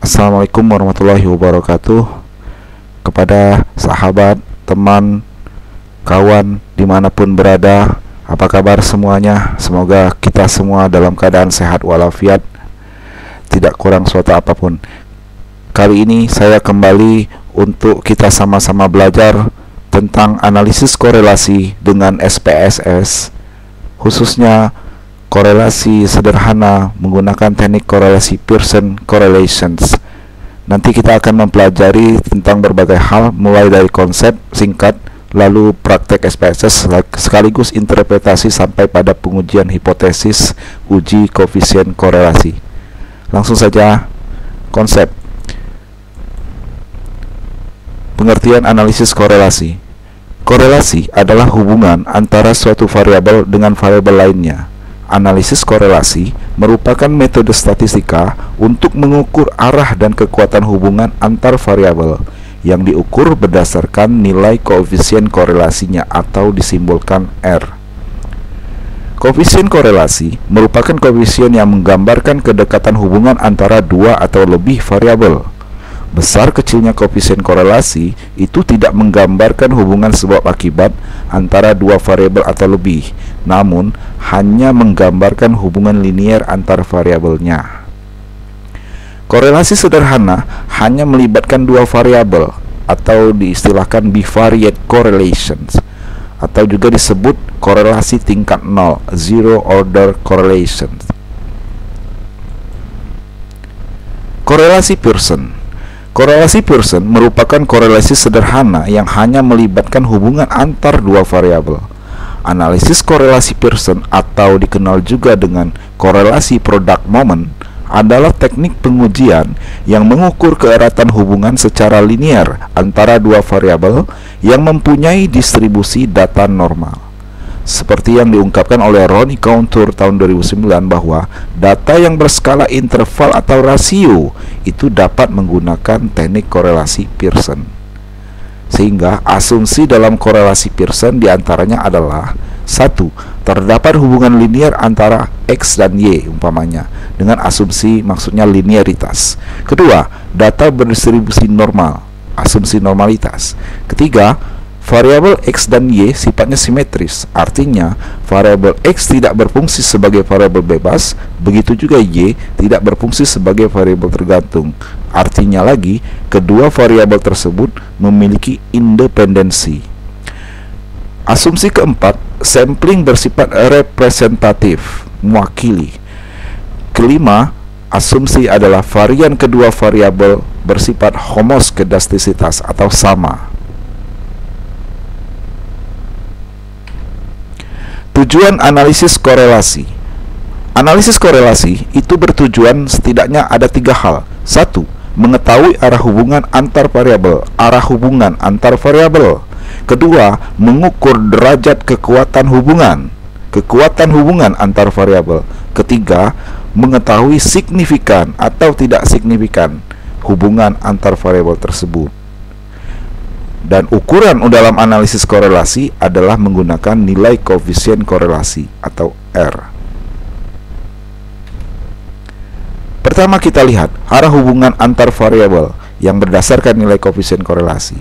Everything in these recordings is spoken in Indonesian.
Assalamualaikum warahmatullahi wabarakatuh. Kepada sahabat, teman, kawan dimanapun berada, apa kabar semuanya? Semoga kita semua dalam keadaan sehat walafiat, tidak kurang suatu apapun. Kali ini saya kembali untuk kita sama-sama belajar tentang analisis korelasi dengan SPSS, khususnya korelasi sederhana menggunakan teknik korelasi Pearson correlations. Nanti kita akan mempelajari tentang berbagai hal, mulai dari konsep singkat, lalu praktek SPSS, sekaligus interpretasi sampai pada pengujian hipotesis uji koefisien korelasi. Langsung saja, konsep. Pengertian analisis korelasi. Korelasi adalah hubungan antara suatu variabel dengan variabel lainnya. Analisis korelasi merupakan metode statistika untuk mengukur arah dan kekuatan hubungan antar variabel yang diukur berdasarkan nilai koefisien korelasinya atau disimbolkan R. Koefisien korelasi merupakan koefisien yang menggambarkan kedekatan hubungan antara dua atau lebih variabel. Besar kecilnya koefisien korelasi itu tidak menggambarkan hubungan sebab akibat antara dua variabel atau lebih, namun hanya menggambarkan hubungan linier antar variabelnya. Korelasi sederhana hanya melibatkan dua variabel atau diistilahkan bivariate correlations, atau juga disebut korelasi tingkat nol, zero order correlations. Korelasi Pearson. Korelasi Pearson merupakan korelasi sederhana yang hanya melibatkan hubungan antar dua variabel. Analisis korelasi Pearson, atau dikenal juga dengan korelasi product moment, adalah teknik pengujian yang mengukur keeratan hubungan secara linier antara dua variabel yang mempunyai distribusi data normal. Seperti yang diungkapkan oleh Ronnie Countur tahun 2009 bahwa data yang berskala interval atau rasio itu dapat menggunakan teknik korelasi Pearson. Sehingga asumsi dalam korelasi Pearson diantaranya adalah: 1. Terdapat hubungan linier antara X dan Y umpamanya, dengan asumsi maksudnya linearitas. Kedua, data berdistribusi normal, asumsi normalitas. Ketiga, variabel X dan Y sifatnya simetris, artinya variabel X tidak berfungsi sebagai variabel bebas, begitu juga Y tidak berfungsi sebagai variabel tergantung. Artinya lagi, kedua variabel tersebut memiliki independensi. Asumsi keempat, sampling bersifat representatif, mewakili. Kelima, asumsi adalah varian kedua variabel bersifat homoskedastisitas atau sama. Tujuan analisis korelasi. Analisis korelasi itu bertujuan setidaknya ada tiga hal. 1. Mengetahui arah hubungan antar variabel, arah hubungan antar variabel. Kedua, mengukur derajat kekuatan hubungan antar variabel. Ketiga, mengetahui signifikan atau tidak signifikan hubungan antar variabel tersebut. Dan ukuran dalam analisis korelasi adalah menggunakan nilai koefisien korelasi atau R. Pertama kita lihat arah hubungan antar variabel yang berdasarkan nilai koefisien korelasi.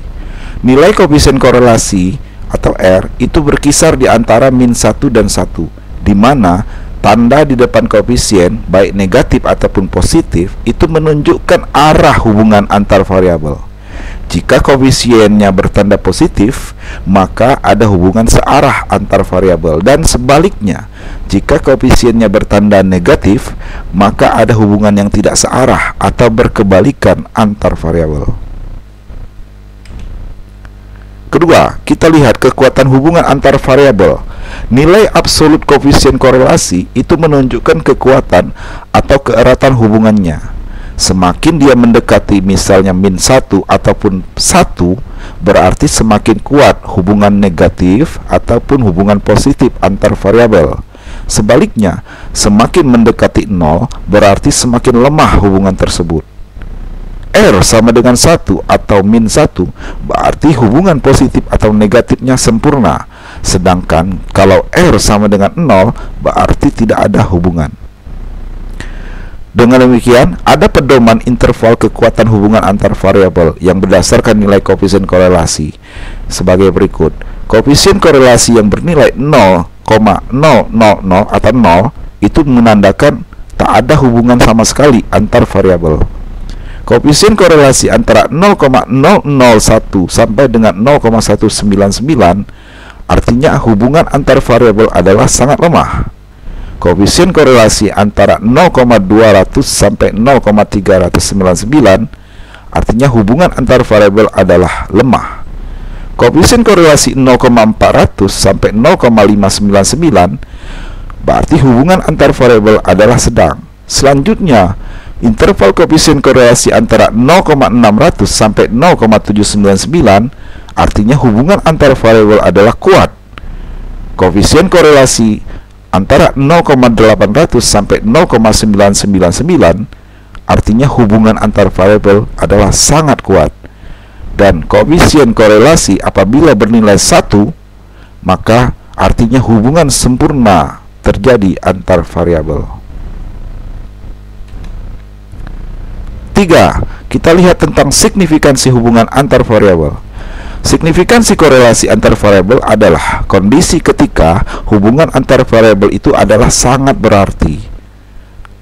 Nilai koefisien korelasi atau R itu berkisar di antara -1 dan 1, di mana tanda di depan koefisien baik negatif ataupun positif itu menunjukkan arah hubungan antar variabel. Jika koefisiennya bertanda positif, maka ada hubungan searah antar variabel, dan sebaliknya, jika koefisiennya bertanda negatif, maka ada hubungan yang tidak searah atau berkebalikan antar variabel. Kedua, kita lihat kekuatan hubungan antar variabel. Nilai absolut koefisien korelasi itu menunjukkan kekuatan atau keeratan hubungannya. Semakin dia mendekati misalnya -1 ataupun 1, berarti semakin kuat hubungan negatif ataupun hubungan positif antar variabel. Sebaliknya, semakin mendekati 0, berarti semakin lemah hubungan tersebut. R sama dengan 1 atau -1, berarti hubungan positif atau negatifnya sempurna. Sedangkan kalau R sama dengan 0, berarti tidak ada hubungan. Dengan demikian, ada pedoman interval kekuatan hubungan antar variabel yang berdasarkan nilai koefisien korelasi sebagai berikut. Koefisien korelasi yang bernilai 0,000 atau 0 itu menandakan tak ada hubungan sama sekali antar variabel. Koefisien korelasi antara 0,001 sampai dengan 0,199 artinya hubungan antar variabel adalah sangat lemah. Koefisien korelasi antara 0,200 sampai 0,399 artinya hubungan antar variabel adalah lemah. Koefisien korelasi 0,400 sampai 0,599 berarti hubungan antar variabel adalah sedang. Selanjutnya, interval koefisien korelasi antara 0,600 sampai 0,799 artinya hubungan antar variabel adalah kuat. Koefisien korelasi antara 0,800 sampai 0,999 artinya hubungan antar variabel adalah sangat kuat. Dan koefisien korelasi apabila bernilai 1 maka artinya hubungan sempurna terjadi antar variabel. 3. Kita lihat tentang signifikansi hubungan antar variabel. Signifikansi korelasi antar variabel adalah kondisi ketika hubungan antar variabel itu adalah sangat berarti.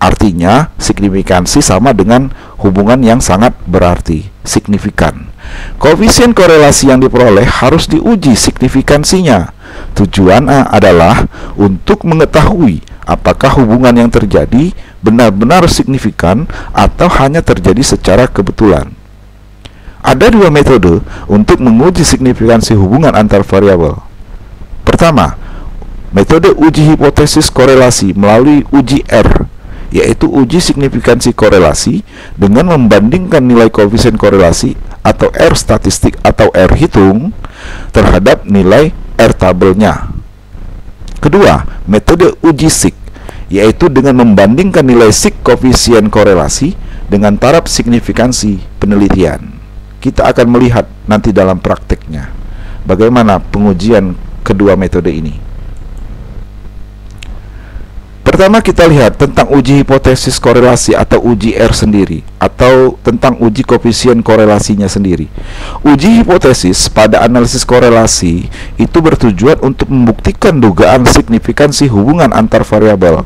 Artinya, signifikansi sama dengan hubungan yang sangat berarti, signifikan. Koefisien korelasi yang diperoleh harus diuji signifikansinya. Tujuannya adalah untuk mengetahui apakah hubungan yang terjadi benar-benar signifikan atau hanya terjadi secara kebetulan. Ada dua metode untuk menguji signifikansi hubungan antar variabel. Pertama, metode uji hipotesis korelasi melalui uji R, yaitu uji signifikansi korelasi dengan membandingkan nilai koefisien korelasi atau R statistik atau R hitung terhadap nilai R tabelnya. Kedua, metode uji sig, yaitu dengan membandingkan nilai sig koefisien korelasi dengan taraf signifikansi penelitian. Kita akan melihat nanti dalam prakteknya bagaimana pengujian kedua metode ini. Pertama, kita lihat tentang uji hipotesis korelasi atau uji R sendiri, atau tentang uji koefisien korelasinya sendiri. Uji hipotesis pada analisis korelasi itu bertujuan untuk membuktikan dugaan signifikansi hubungan antar variabel.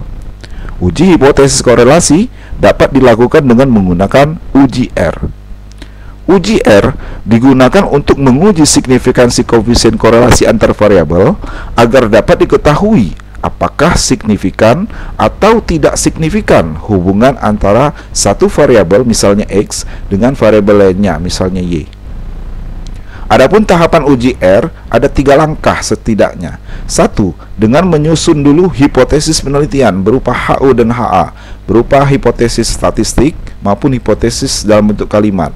Uji hipotesis korelasi dapat dilakukan dengan menggunakan uji R. Uji R digunakan untuk menguji signifikansi koefisien korelasi antar variabel agar dapat diketahui apakah signifikan atau tidak signifikan hubungan antara satu variabel misalnya X dengan variabel lainnya misalnya Y. Adapun tahapan uji R ada 3 langkah setidaknya. 1. Dengan menyusun dulu hipotesis penelitian berupa HO dan HA, berupa hipotesis statistik maupun hipotesis dalam bentuk kalimat.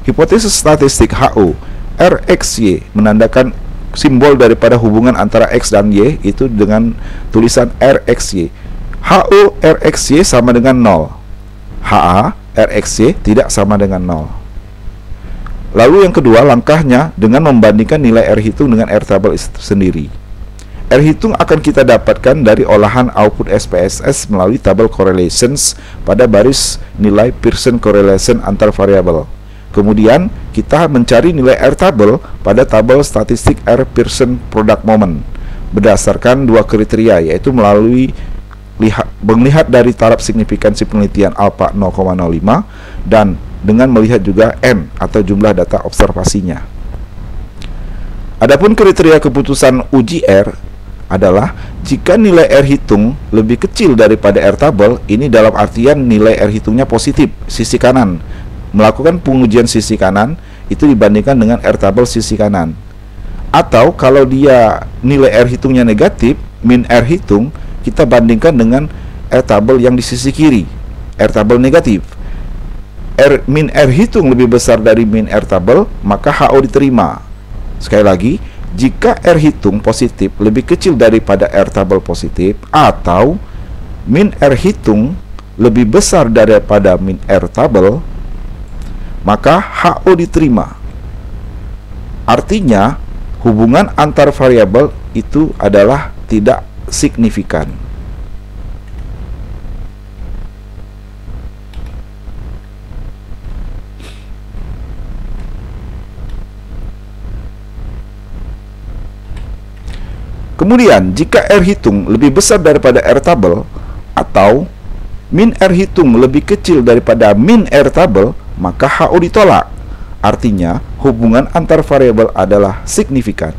Hipotesis statistik HO, RXY menandakan simbol daripada hubungan antara X dan Y itu dengan tulisan RXY. HO RXY sama dengan 0. HA RXY tidak sama dengan 0. Lalu yang kedua langkahnya dengan membandingkan nilai R hitung dengan R tabel sendiri. R hitung akan kita dapatkan dari olahan output SPSS melalui tabel correlations pada baris nilai Pearson correlation antar variabel. Kemudian kita mencari nilai R tabel pada tabel statistik R Pearson product moment berdasarkan dua kriteria, yaitu melalui melihat dari taraf signifikansi penelitian alpha 0,05 dan dengan melihat juga N atau jumlah data observasinya. Adapun kriteria keputusan uji R adalah jika nilai R hitung lebih kecil daripada R tabel, ini dalam artian nilai R hitungnya positif, sisi kanan. Melakukan pengujian sisi kanan itu dibandingkan dengan R tabel sisi kanan. Atau kalau dia nilai R hitungnya negatif, min R hitung, kita bandingkan dengan R tabel yang di sisi kiri, R tabel negatif. Min R hitung lebih besar dari min R tabel, maka HO diterima. Sekali lagi, jika R hitung positif lebih kecil daripada R tabel positif, atau min R hitung lebih besar daripada min R tabel, maka HO diterima. Artinya, hubungan antar variabel itu adalah tidak signifikan. Kemudian jika R hitung lebih besar daripada R tabel atau min R hitung lebih kecil daripada min R tabel, maka HO ditolak. Artinya hubungan antar variabel adalah signifikan.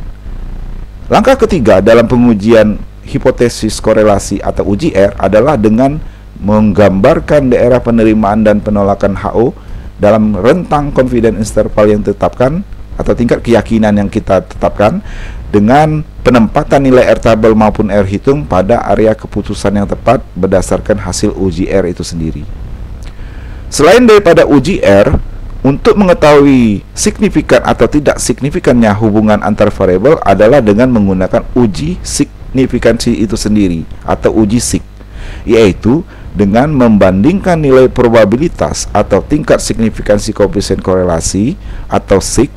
Langkah ketiga dalam pengujian hipotesis korelasi atau uji R adalah dengan menggambarkan daerah penerimaan dan penolakan HO dalam rentang confidence interval yang ditetapkan atau tingkat keyakinan yang kita tetapkan dengan penempatan nilai R tabel maupun R hitung pada area keputusan yang tepat berdasarkan hasil uji R itu sendiri. Selain daripada uji R, untuk mengetahui signifikan atau tidak signifikannya hubungan antar variabel adalah dengan menggunakan uji signifikansi itu sendiri atau uji sig, yaitu dengan membandingkan nilai probabilitas atau tingkat signifikansi koefisien korelasi atau sig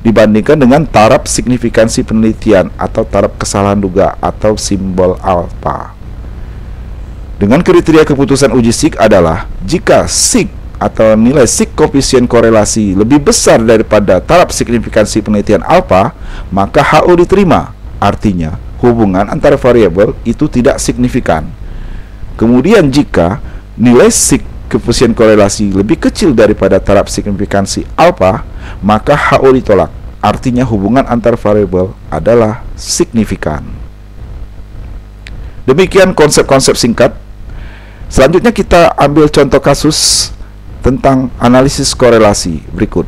dibandingkan dengan taraf signifikansi penelitian atau taraf kesalahan duga atau simbol alfa. Dengan kriteria keputusan uji sig adalah jika sig atau nilai sig koefisien korelasi lebih besar daripada taraf signifikansi penelitian alfa, maka HO diterima. Artinya hubungan antara variabel itu tidak signifikan. Kemudian jika nilai sig koefisien korelasi lebih kecil daripada taraf signifikansi alfa, maka HO ditolak. Artinya hubungan antar variabel adalah signifikan. Demikian konsep-konsep singkat. Selanjutnya kita ambil contoh kasus tentang analisis korelasi berikut.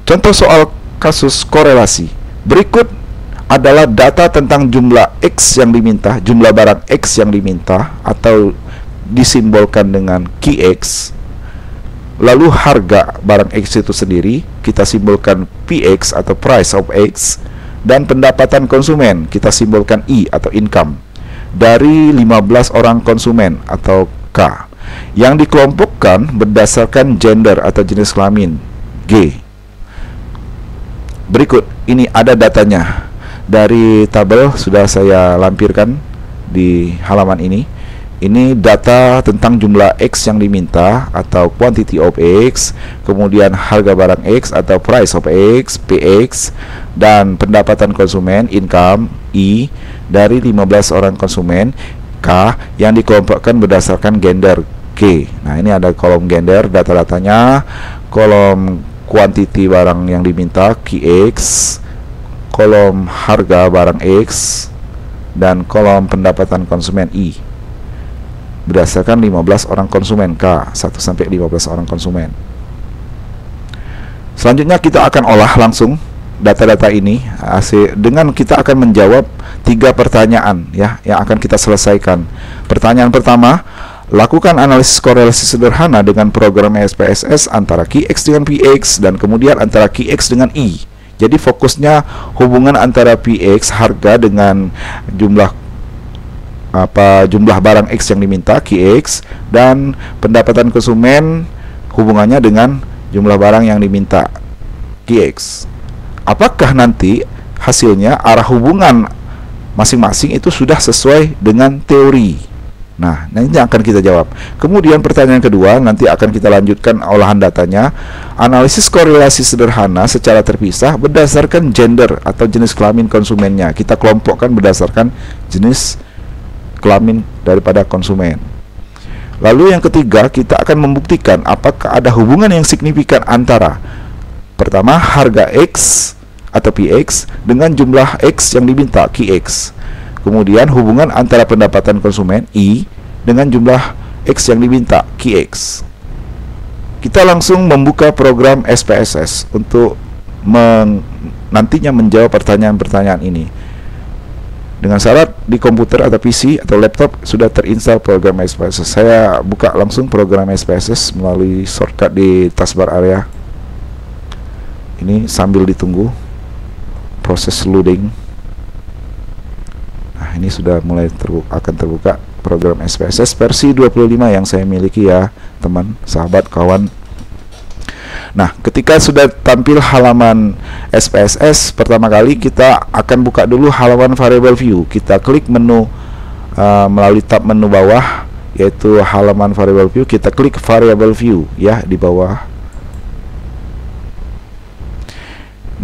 Contoh soal kasus korelasi berikut adalah data tentang jumlah X yang diminta, jumlah barang X yang diminta atau disimbolkan dengan QX. Lalu harga barang X itu sendiri kita simbolkan PX atau price of X, dan pendapatan konsumen kita simbolkan I atau income dari 15 orang konsumen atau K yang dikelompokkan berdasarkan gender atau jenis kelamin G. Berikut ini ada datanya. Dari tabel sudah saya lampirkan di halaman ini. Ini data tentang jumlah X yang diminta atau quantity of X, kemudian harga barang X atau price of X, PX, dan pendapatan konsumen, income, I, dari 15 orang konsumen, K, yang dikelompokkan berdasarkan gender, G. Nah, ini ada kolom gender, data-datanya, kolom quantity barang yang diminta, QX, kolom harga barang X, dan kolom pendapatan konsumen I berdasarkan 15 orang konsumen K, 1 sampai 15 orang konsumen. Selanjutnya kita akan olah langsung data-data ini dengan kita akan menjawab 3 pertanyaan ya yang akan kita selesaikan. Pertanyaan pertama, lakukan analisis korelasi sederhana dengan program SPSS antara QX dengan PX dan kemudian antara QX dengan I. Jadi fokusnya hubungan antara PX harga dengan jumlah barang X yang diminta QX, dan pendapatan konsumen hubungannya dengan jumlah barang yang diminta QX. Apakah nanti hasilnya arah hubungan masing-masing itu sudah sesuai dengan teori? Nah, ini akan kita jawab. Kemudian pertanyaan kedua, nanti akan kita lanjutkan olahan datanya. Analisis korelasi sederhana secara terpisah berdasarkan gender atau jenis kelamin konsumennya. Kita kelompokkan berdasarkan jenis kelamin daripada konsumen. Lalu yang ketiga, kita akan membuktikan apakah ada hubungan yang signifikan antara pertama harga X atau PX dengan jumlah X yang diminta QX. Kemudian hubungan antara pendapatan konsumen I dengan jumlah X yang diminta QX. Kita langsung membuka program SPSS untuk nantinya menjawab pertanyaan-pertanyaan ini. Dengan syarat di komputer atau PC atau laptop sudah terinstall program SPSS. Saya buka langsung program SPSS melalui shortcut di taskbar area. Ini sambil ditunggu proses loading. Nah, ini sudah mulai akan terbuka program SPSS versi 25 yang saya miliki ya, teman, sahabat, kawan. Nah, ketika sudah tampil halaman SPSS, pertama kali kita akan buka dulu halaman variable view. Kita klik menu melalui tab menu bawah, yaitu halaman variable view. Kita klik variable view ya di bawah.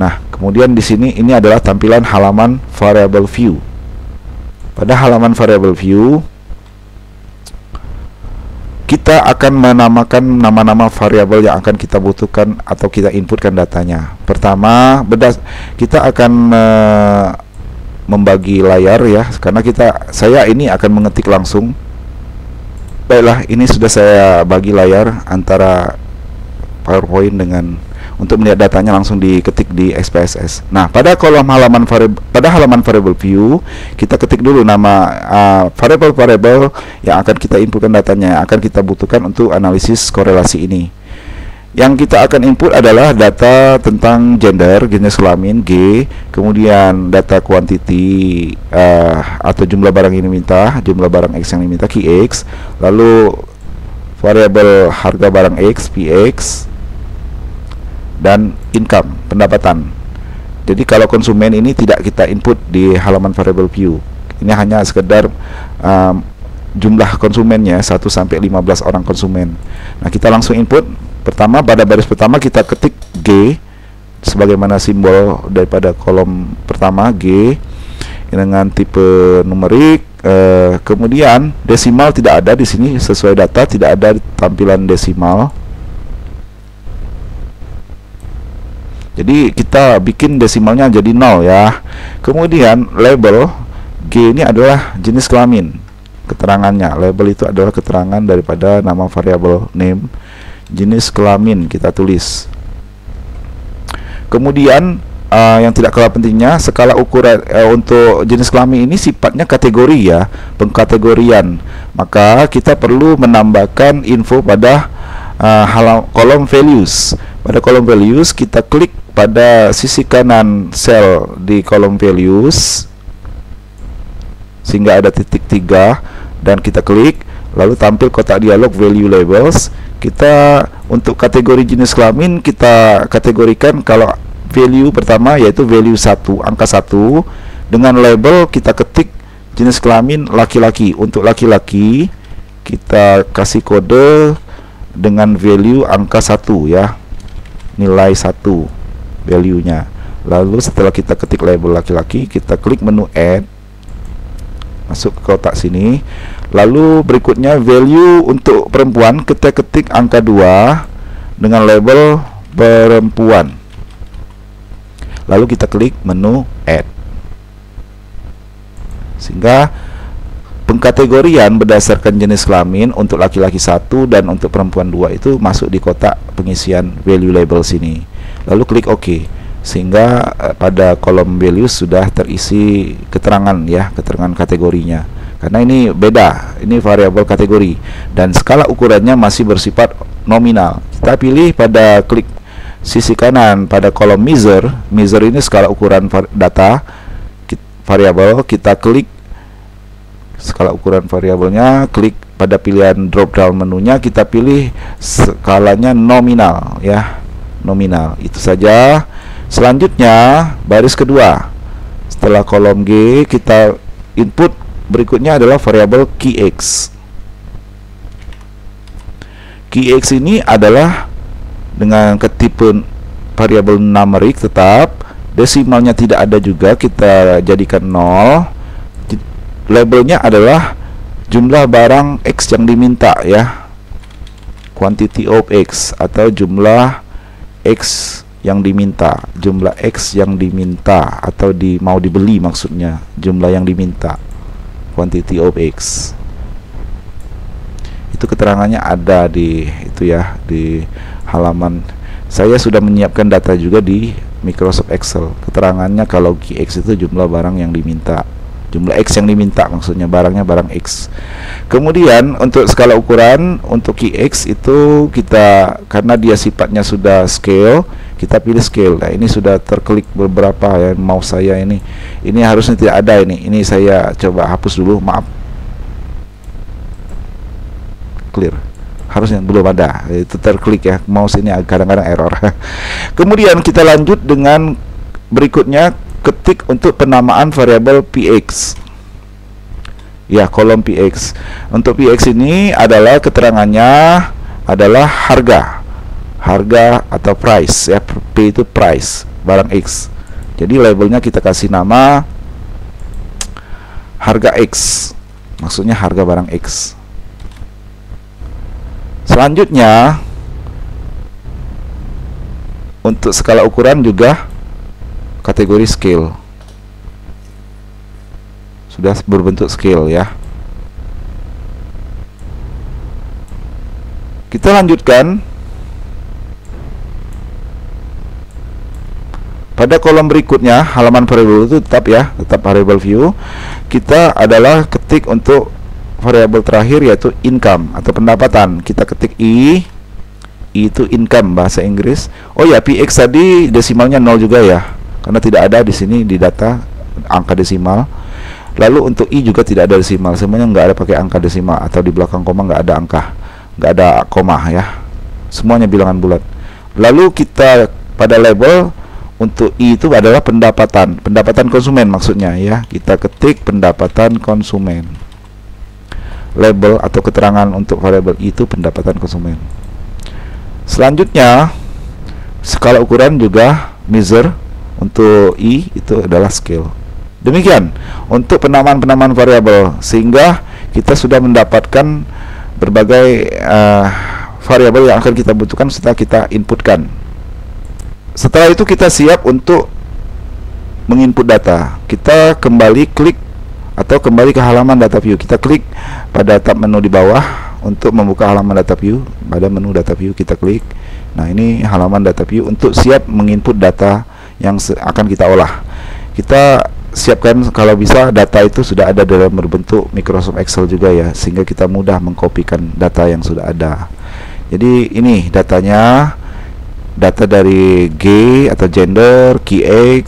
Nah, kemudian di sini ini adalah tampilan halaman variable view. Pada halaman variable view, kita akan menamakan nama-nama variabel yang akan kita butuhkan atau kita inputkan datanya. Pertama, kita akan membagi layar ya, karena saya ini akan mengetik langsung. Baiklah, ini sudah saya bagi layar antara PowerPoint dengan untuk melihat datanya langsung diketik di SPSS. Nah, pada halaman variable view, kita ketik dulu nama variabel-variabel yang akan kita inputkan datanya, yang akan kita butuhkan untuk analisis korelasi ini. Yang kita akan input adalah data tentang gender, jenis kelamin G, kemudian data quantity atau jumlah barang yang diminta, jumlah barang X yang diminta QX, lalu variabel harga barang X PX, dan income, pendapatan. Jadi kalau konsumen ini tidak kita input di halaman variable view. Ini hanya sekedar jumlah konsumennya 1 sampai 15 orang konsumen. Nah, kita langsung input. Pertama, pada baris pertama kita ketik G sebagaimana simbol daripada kolom pertama, G dengan tipe numerik. Kemudian desimal tidak ada di sini, sesuai data tidak ada tampilan desimal. Jadi kita bikin desimalnya jadi 0 ya. Kemudian label G ini adalah jenis kelamin. Keterangannya, label itu adalah keterangan daripada nama variabel name. Jenis kelamin kita tulis. Kemudian yang tidak kalah pentingnya, skala ukuran untuk jenis kelamin ini sifatnya kategori ya, pengkategorian. Maka kita perlu menambahkan info pada kolom values. Pada kolom values kita klik pada sisi kanan sel di kolom values sehingga ada titik 3 dan kita klik, lalu tampil kotak dialog value labels. Kita untuk kategori jenis kelamin kita kategorikan kalau value pertama yaitu value 1, angka 1, dengan label kita ketik jenis kelamin laki-laki. Untuk laki-laki kita kasih kode dengan value angka 1 ya, nilai 1 value-nya. Lalu setelah kita ketik label laki-laki, kita klik menu add, masuk ke kotak sini. Lalu berikutnya value untuk perempuan, kita ketik angka 2 dengan label perempuan. Lalu kita klik menu add, sehingga pengkategorian berdasarkan jenis kelamin untuk laki-laki 1 dan untuk perempuan 2 itu masuk di kotak pengisian value label sini. Lalu klik OK, sehingga pada kolom values sudah terisi keterangan ya, keterangan kategorinya. Karena ini beda, ini variabel kategori dan skala ukurannya masih bersifat nominal. Kita pilih pada klik sisi kanan pada kolom measure. Measure ini skala ukuran data variabel. Kita klik skala ukuran variabelnya, klik pada pilihan drop down menunya, kita pilih skalanya nominal ya, nominal. Itu saja. Selanjutnya baris kedua setelah kolom G kita input berikutnya adalah variabel QX. QX ini adalah dengan ketipe variabel numerik tetap, desimalnya tidak ada juga, kita jadikan 0. Labelnya adalah jumlah barang X yang diminta ya, quantity of X atau jumlah X yang diminta, jumlah X yang diminta atau mau dibeli, maksudnya jumlah yang diminta, quantity of X. Itu keterangannya ada di itu ya, di halaman. Saya sudah menyiapkan data juga di Microsoft Excel. Keterangannya kalau QX itu jumlah barang yang diminta, jumlah X yang diminta, maksudnya barangnya barang X. Kemudian untuk skala ukuran untuk QX itu kita, karena dia sifatnya sudah scale, kita pilih scale. Nah, ini sudah terklik beberapa ya, mouse saya ini harusnya tidak ada ini saya coba hapus dulu, maaf. Clear, harusnya belum ada, itu terklik ya, mouse ini kadang-kadang error. Kemudian kita lanjut dengan berikutnya, ketik untuk penamaan variabel PX ya, kolom PX. Untuk PX ini adalah keterangannya adalah harga harga atau price ya, P itu price, barang X. Jadi labelnya kita kasih nama harga X, maksudnya harga barang X. Selanjutnya untuk skala ukuran juga kategori scale, sudah berbentuk scale ya. Kita lanjutkan pada kolom berikutnya, halaman variable itu tetap ya, tetap variable view. Kita adalah ketik untuk variabel terakhir yaitu income atau pendapatan. Kita ketik I itu income bahasa Inggris. Oh ya, PX tadi desimalnya 0 juga ya, karena tidak ada di sini di data angka desimal. Lalu untuk I juga tidak ada desimal, semuanya nggak ada pakai angka desimal, atau di belakang koma nggak ada angka, nggak ada koma ya, semuanya bilangan bulat. Lalu kita pada label untuk I itu adalah pendapatan konsumen maksudnya ya. Kita ketik pendapatan konsumen. Label atau keterangan untuk variabel itu pendapatan konsumen. Selanjutnya skala ukuran juga measure, untuk I itu adalah scale. Demikian untuk penamaan variabel, sehingga kita sudah mendapatkan berbagai variabel yang akan kita butuhkan setelah kita inputkan. Setelah itu kita siap untuk menginput data. Kita kembali klik atau kembali ke halaman data view. Kita klik pada tab menu di bawah untuk membuka halaman data view. Pada menu data view kita klik. Nah, ini halaman data view untuk siap menginput data yang akan kita olah. Kita siapkan kalau bisa data itu sudah ada dalam berbentuk Microsoft Excel juga ya, sehingga kita mudah mengkopikan data yang sudah ada. Jadi ini datanya, data dari G atau gender, KX,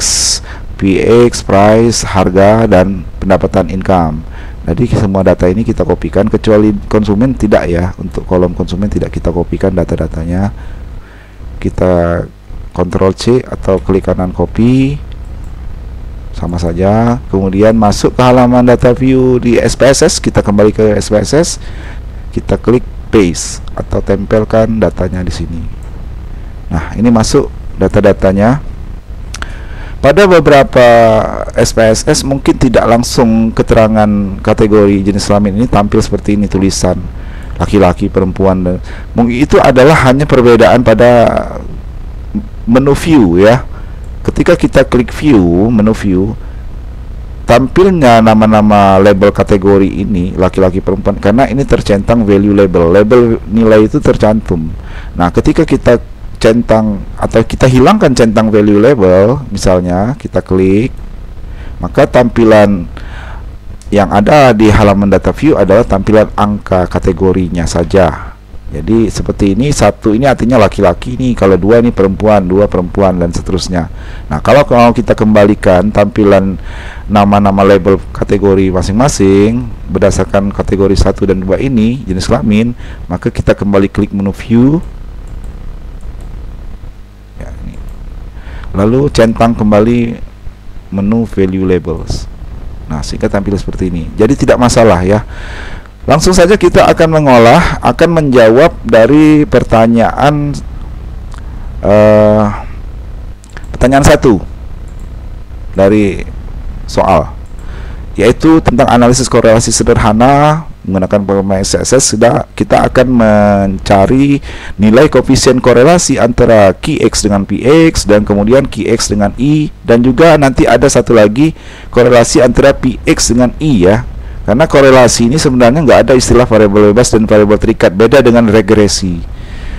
PX, price, harga, dan pendapatan income. Jadi semua data ini kita kopikan, kecuali konsumen tidak ya. Untuk kolom konsumen tidak kita kopikan data-datanya. Kita Ctrl C atau klik kanan copy, sama saja. Kemudian masuk ke halaman data view di SPSS, kita kembali ke SPSS, kita klik paste atau tempelkan datanya di sini. Nah, ini masuk data-datanya. Pada beberapa SPSS mungkin tidak langsung keterangan kategori jenis kelamin ini tampil seperti ini, tulisan laki-laki, perempuan. Mungkin itu adalah hanya perbedaan pada menu view ya. Ketika kita klik view, menu view, tampilnya nama-nama label kategori ini laki-laki, perempuan, karena ini tercentang value label nilai itu tercantum. Nah, ketika kita centang atau kita hilangkan centang value label, misalnya kita klik, maka tampilan yang ada di halaman data view adalah tampilan angka kategorinya saja. Jadi seperti ini, satu ini artinya laki-laki nih, kalau dua ini perempuan, dua perempuan, dan seterusnya. Nah, kalau kita kembalikan tampilan nama-nama label kategori masing-masing berdasarkan kategori 1 dan 2 ini jenis kelamin, maka kita kembali klik menu view, lalu centang kembali menu value labels. Nah, sehingga tampil seperti ini. Jadi tidak masalah ya. Langsung saja kita akan mengolah, akan menjawab dari pertanyaan pertanyaan 1 dari soal, yaitu tentang analisis korelasi sederhana menggunakan program SPSS. Sudah, kita akan mencari nilai koefisien korelasi antara KX dengan PX, dan kemudian KX dengan I, dan juga nanti ada satu lagi korelasi antara PX dengan I ya. Karena korelasi ini sebenarnya nggak ada istilah variabel bebas dan variabel terikat, beda dengan regresi.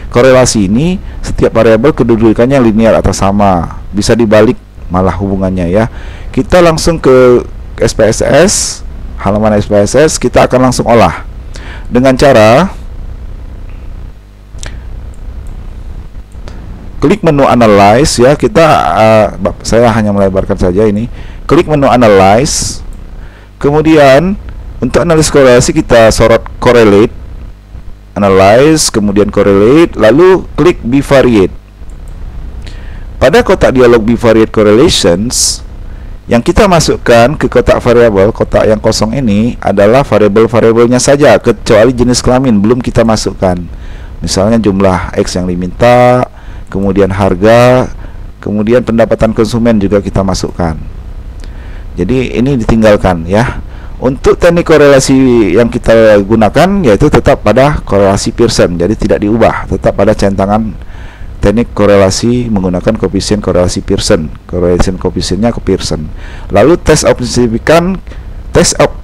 Korelasi ini setiap variabel kedudukannya linear atau sama, bisa dibalik malah hubungannya ya. Kita langsung ke SPSS, halaman SPSS, kita akan langsung olah dengan cara klik menu analyze ya. Kita saya hanya melebarkan saja ini. Klik menu analyze, kemudian untuk analisis korelasi kita sorot correlate, analyze, kemudian correlate, lalu klik bivariate. Pada kotak dialog bivariate correlations, yang kita masukkan ke kotak variabel, kotak yang kosong ini adalah variabel-variabelnya saja, kecuali jenis kelamin belum kita masukkan. Misalnya jumlah X yang diminta, kemudian harga, kemudian pendapatan konsumen juga kita masukkan. Jadi ini ditinggalkan ya. Untuk teknik korelasi yang kita gunakan yaitu tetap pada korelasi Pearson, jadi tidak diubah, tetap pada centangan teknik korelasi menggunakan koefisien korelasi Pearson. Correlation koefisiennya ke Pearson. Lalu tes of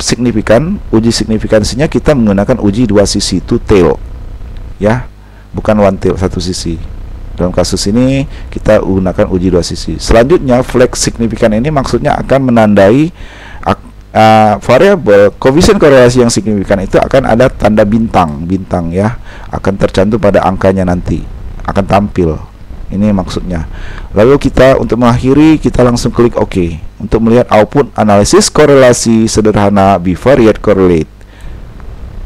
signifikan, uji signifikansinya kita menggunakan uji dua sisi, two tail ya, bukan one tail, satu sisi. Dalam kasus ini kita gunakan uji dua sisi. Selanjutnya flag signifikan ini maksudnya akan menandai variabel koefisien korelasi yang signifikan itu akan ada tanda bintang ya, akan tercantum pada angkanya, nanti akan tampil. Ini maksudnya. Lalu kita untuk mengakhiri kita langsung klik OK untuk melihat output analisis korelasi sederhana bivariate correlate.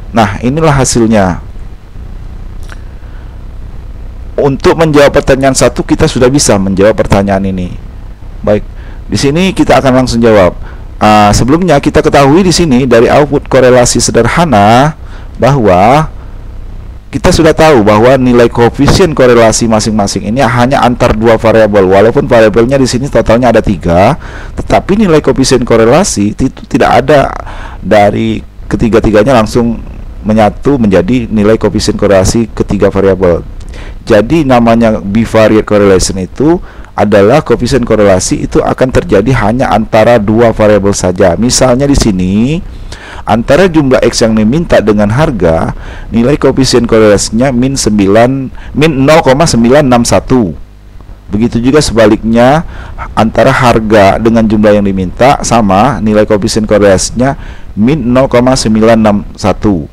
Nah, inilah hasilnya. Untuk menjawab pertanyaan 1 kita sudah bisa menjawab pertanyaan ini. Baik, di sini kita akan langsung jawab. Sebelumnya kita ketahui di sini dari output korelasi sederhana bahwa kita sudah tahu bahwa nilai koefisien korelasi masing-masing ini hanya antar dua variabel. Walaupun variabelnya di sini totalnya ada 3, tetapi nilai koefisien korelasi itu tidak ada dari ketiga-tiganya langsung menyatu menjadi nilai koefisien korelasi ketiga variabel. Jadi namanya bivariate correlation itu adalah koefisien korelasi itu akan terjadi hanya antara dua variabel saja. Misalnya di sini antara jumlah X yang diminta dengan harga, nilai koefisien korelasinya min 0,961. Begitu juga sebaliknya, antara harga dengan jumlah yang diminta sama, nilai koefisien korelasinya min 0,961.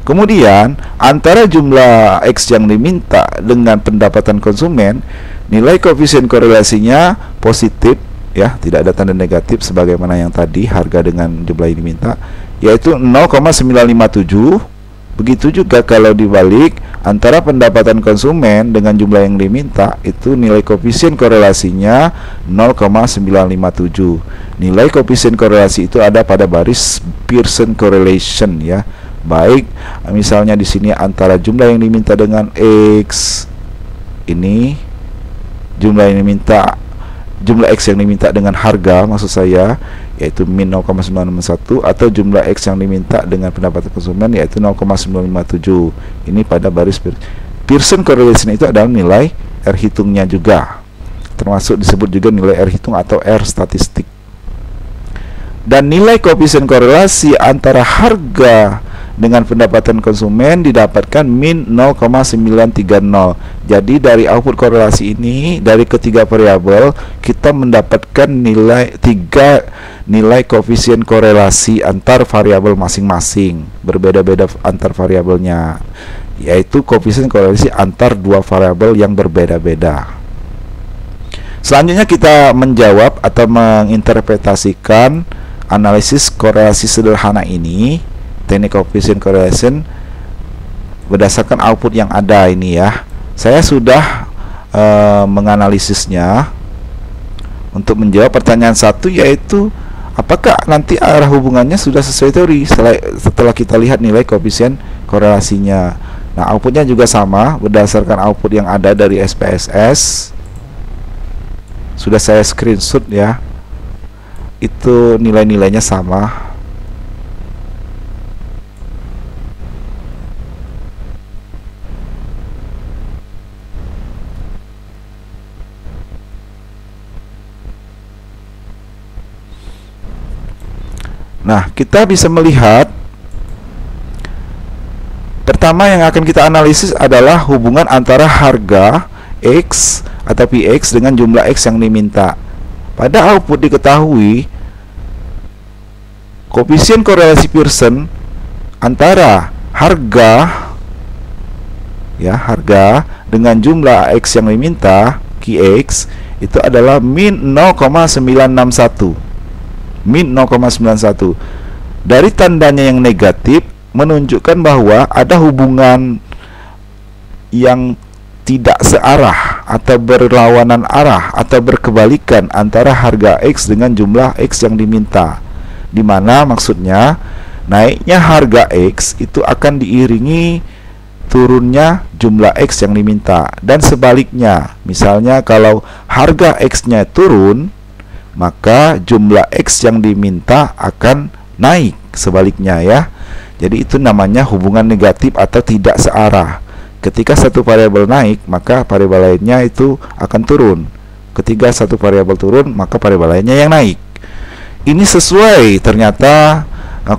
Kemudian antara jumlah X yang diminta dengan pendapatan konsumen, nilai koefisien korelasinya positif ya, tidak ada tanda negatif sebagaimana yang tadi harga dengan jumlah yang diminta, yaitu 0,957. Begitu juga kalau dibalik, antara pendapatan konsumen dengan jumlah yang diminta itu nilai koefisien korelasinya 0,957. Nilai koefisien korelasi itu ada pada baris Pearson correlation ya. Baik, misalnya di sini antara jumlah yang diminta dengan X ini, jumlah X yang diminta dengan harga, maksud saya yaitu min 0,961, atau jumlah X yang diminta dengan pendapatan konsumen yaitu 0,957. Ini pada baris Pearson correlation itu adalah nilai R hitungnya juga, termasuk disebut juga nilai R hitung atau R statistik. Dan nilai koefisien korelasi antara harga dengan pendapatan konsumen didapatkan min 0,930. Jadi dari output korelasi ini, dari ketiga variabel kita mendapatkan tiga nilai koefisien korelasi antar variabel masing-masing, berbeda-beda antar variabelnya, yaitu koefisien korelasi antar dua variabel yang berbeda-beda. Selanjutnya kita menjawab atau menginterpretasikan analisis korelasi sederhana ini, teknik coefficient correlation, berdasarkan output yang ada ini ya. Saya sudah menganalisisnya untuk menjawab pertanyaan 1, yaitu apakah nanti arah hubungannya sudah sesuai teori setelah kita lihat nilai koefisien korelasinya. Nah, outputnya juga sama berdasarkan output yang ada dari SPSS. Sudah saya screenshot ya, itu nilai-nilainya sama. Nah, kita bisa melihat pertama yang akan kita analisis adalah hubungan antara harga X atau PX dengan jumlah X yang diminta. Pada output diketahui koefisien korelasi Pearson antara harga dengan jumlah X yang diminta, QX, itu adalah min 0,961. Min 0,91. Dari tandanya yang negatif menunjukkan bahwa ada hubungan yang tidak searah atau berlawanan arah atau berkebalikan antara harga X dengan jumlah X yang diminta, dimana maksudnya naiknya harga X itu akan diiringi turunnya jumlah X yang diminta. Dan sebaliknya, misalnya kalau harga X-nya turun, maka jumlah X yang diminta akan naik, sebaliknya ya. Jadi itu namanya hubungan negatif atau tidak searah. Ketika satu variabel naik, maka variabel lainnya itu akan turun. Ketika satu variabel turun, maka variabel lainnya yang naik. Ini sesuai ternyata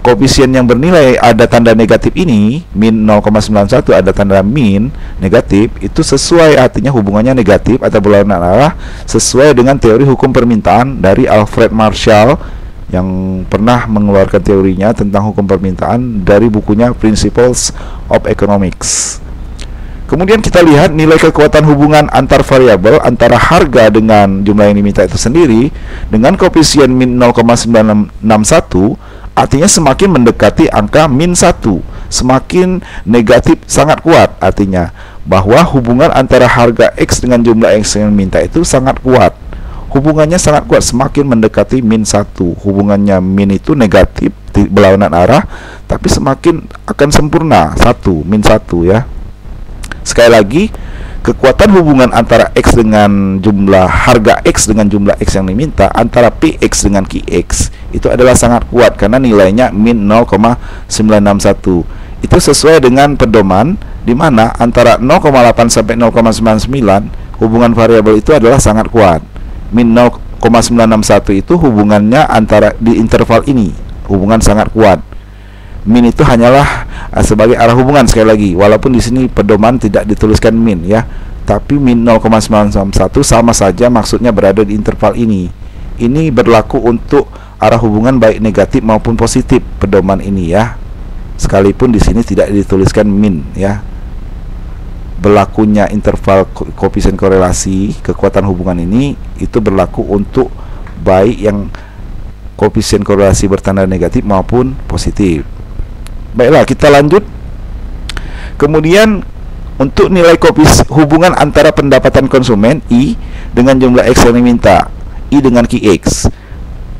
koefisien yang bernilai ada tanda negatif ini, min 0,91 ada tanda min negatif, itu sesuai, artinya hubungannya negatif atau berlawanan arah, sesuai dengan teori hukum permintaan dari Alfred Marshall yang pernah mengeluarkan teorinya tentang hukum permintaan dari bukunya Principles of Economics. Kemudian kita lihat nilai kekuatan hubungan antar variabel antara harga dengan jumlah yang diminta itu sendiri dengan koefisien min 0,961, artinya semakin mendekati angka min 1, semakin negatif sangat kuat, artinya bahwa hubungan antara harga X dengan jumlah X yang diminta itu sangat kuat. Hubungannya sangat kuat, semakin mendekati min 1. Hubungannya min itu negatif, berlawanan arah, tapi semakin akan sempurna, min 1 ya. Sekali lagi, kekuatan hubungan antara X dengan jumlah harga X dengan jumlah X yang diminta, antara PX dengan QX, itu adalah sangat kuat karena nilainya min 0,961. Itu sesuai dengan pedoman di mana antara 0,8 sampai 0,99 hubungan variabel itu adalah sangat kuat. Min 0,961 itu hubungannya antara di interval ini, hubungan sangat kuat. Min itu hanyalah sebagai arah hubungan, sekali lagi, walaupun di sini pedoman tidak dituliskan min ya, tapi min 0,991 sama saja maksudnya berada di interval ini. Ini berlaku untuk arah hubungan baik negatif maupun positif pedoman ini ya. Sekalipun di sini tidak dituliskan min ya. Berlakunya interval koefisien korelasi kekuatan hubungan ini itu berlaku untuk baik yang koefisien korelasi bertanda negatif maupun positif. Baiklah, kita lanjut. Kemudian untuk nilai hubungan antara pendapatan konsumen I dengan jumlah X yang diminta, I dengan QX,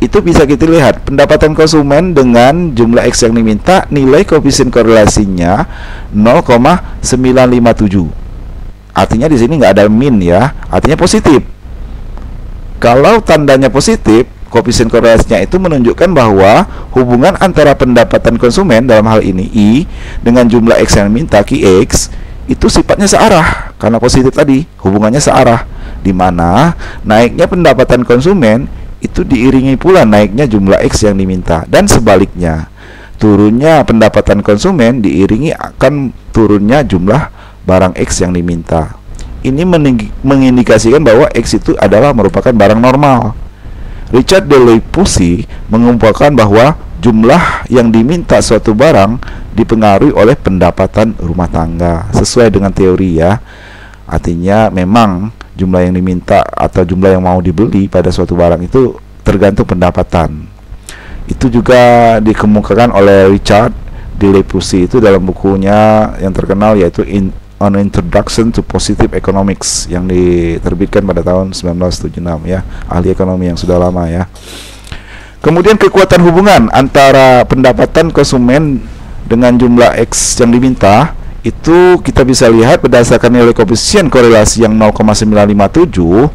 itu bisa kita lihat pendapatan konsumen dengan jumlah X yang diminta, nilai koefisien korelasinya 0,957. Artinya di sini nggak ada min ya, artinya positif. Kalau tandanya positif, koefisien korelasinya itu menunjukkan bahwa hubungan antara pendapatan konsumen dalam hal ini I dengan jumlah X yang diminta QX itu sifatnya searah karena positif tadi, hubungannya searah, di mana naiknya pendapatan konsumen itu diiringi pula naiknya jumlah X yang diminta, dan sebaliknya turunnya pendapatan konsumen diiringi akan turunnya jumlah barang X yang diminta. Ini mengindikasikan bahwa X itu adalah merupakan barang normal. Richard Deleuze mengumpulkan bahwa jumlah yang diminta suatu barang dipengaruhi oleh pendapatan rumah tangga sesuai dengan teori ya. Artinya memang jumlah yang diminta atau jumlah yang mau dibeli pada suatu barang itu tergantung pendapatan. Itu juga dikemukakan oleh Richard Deleuze itu dalam bukunya yang terkenal yaitu On Introduction to Positive Economics yang diterbitkan pada tahun 1976 ya, ahli ekonomi yang sudah lama ya. Kemudian kekuatan hubungan antara pendapatan konsumen dengan jumlah X yang diminta itu kita bisa lihat berdasarkan nilai koefisien korelasi yang 0,957,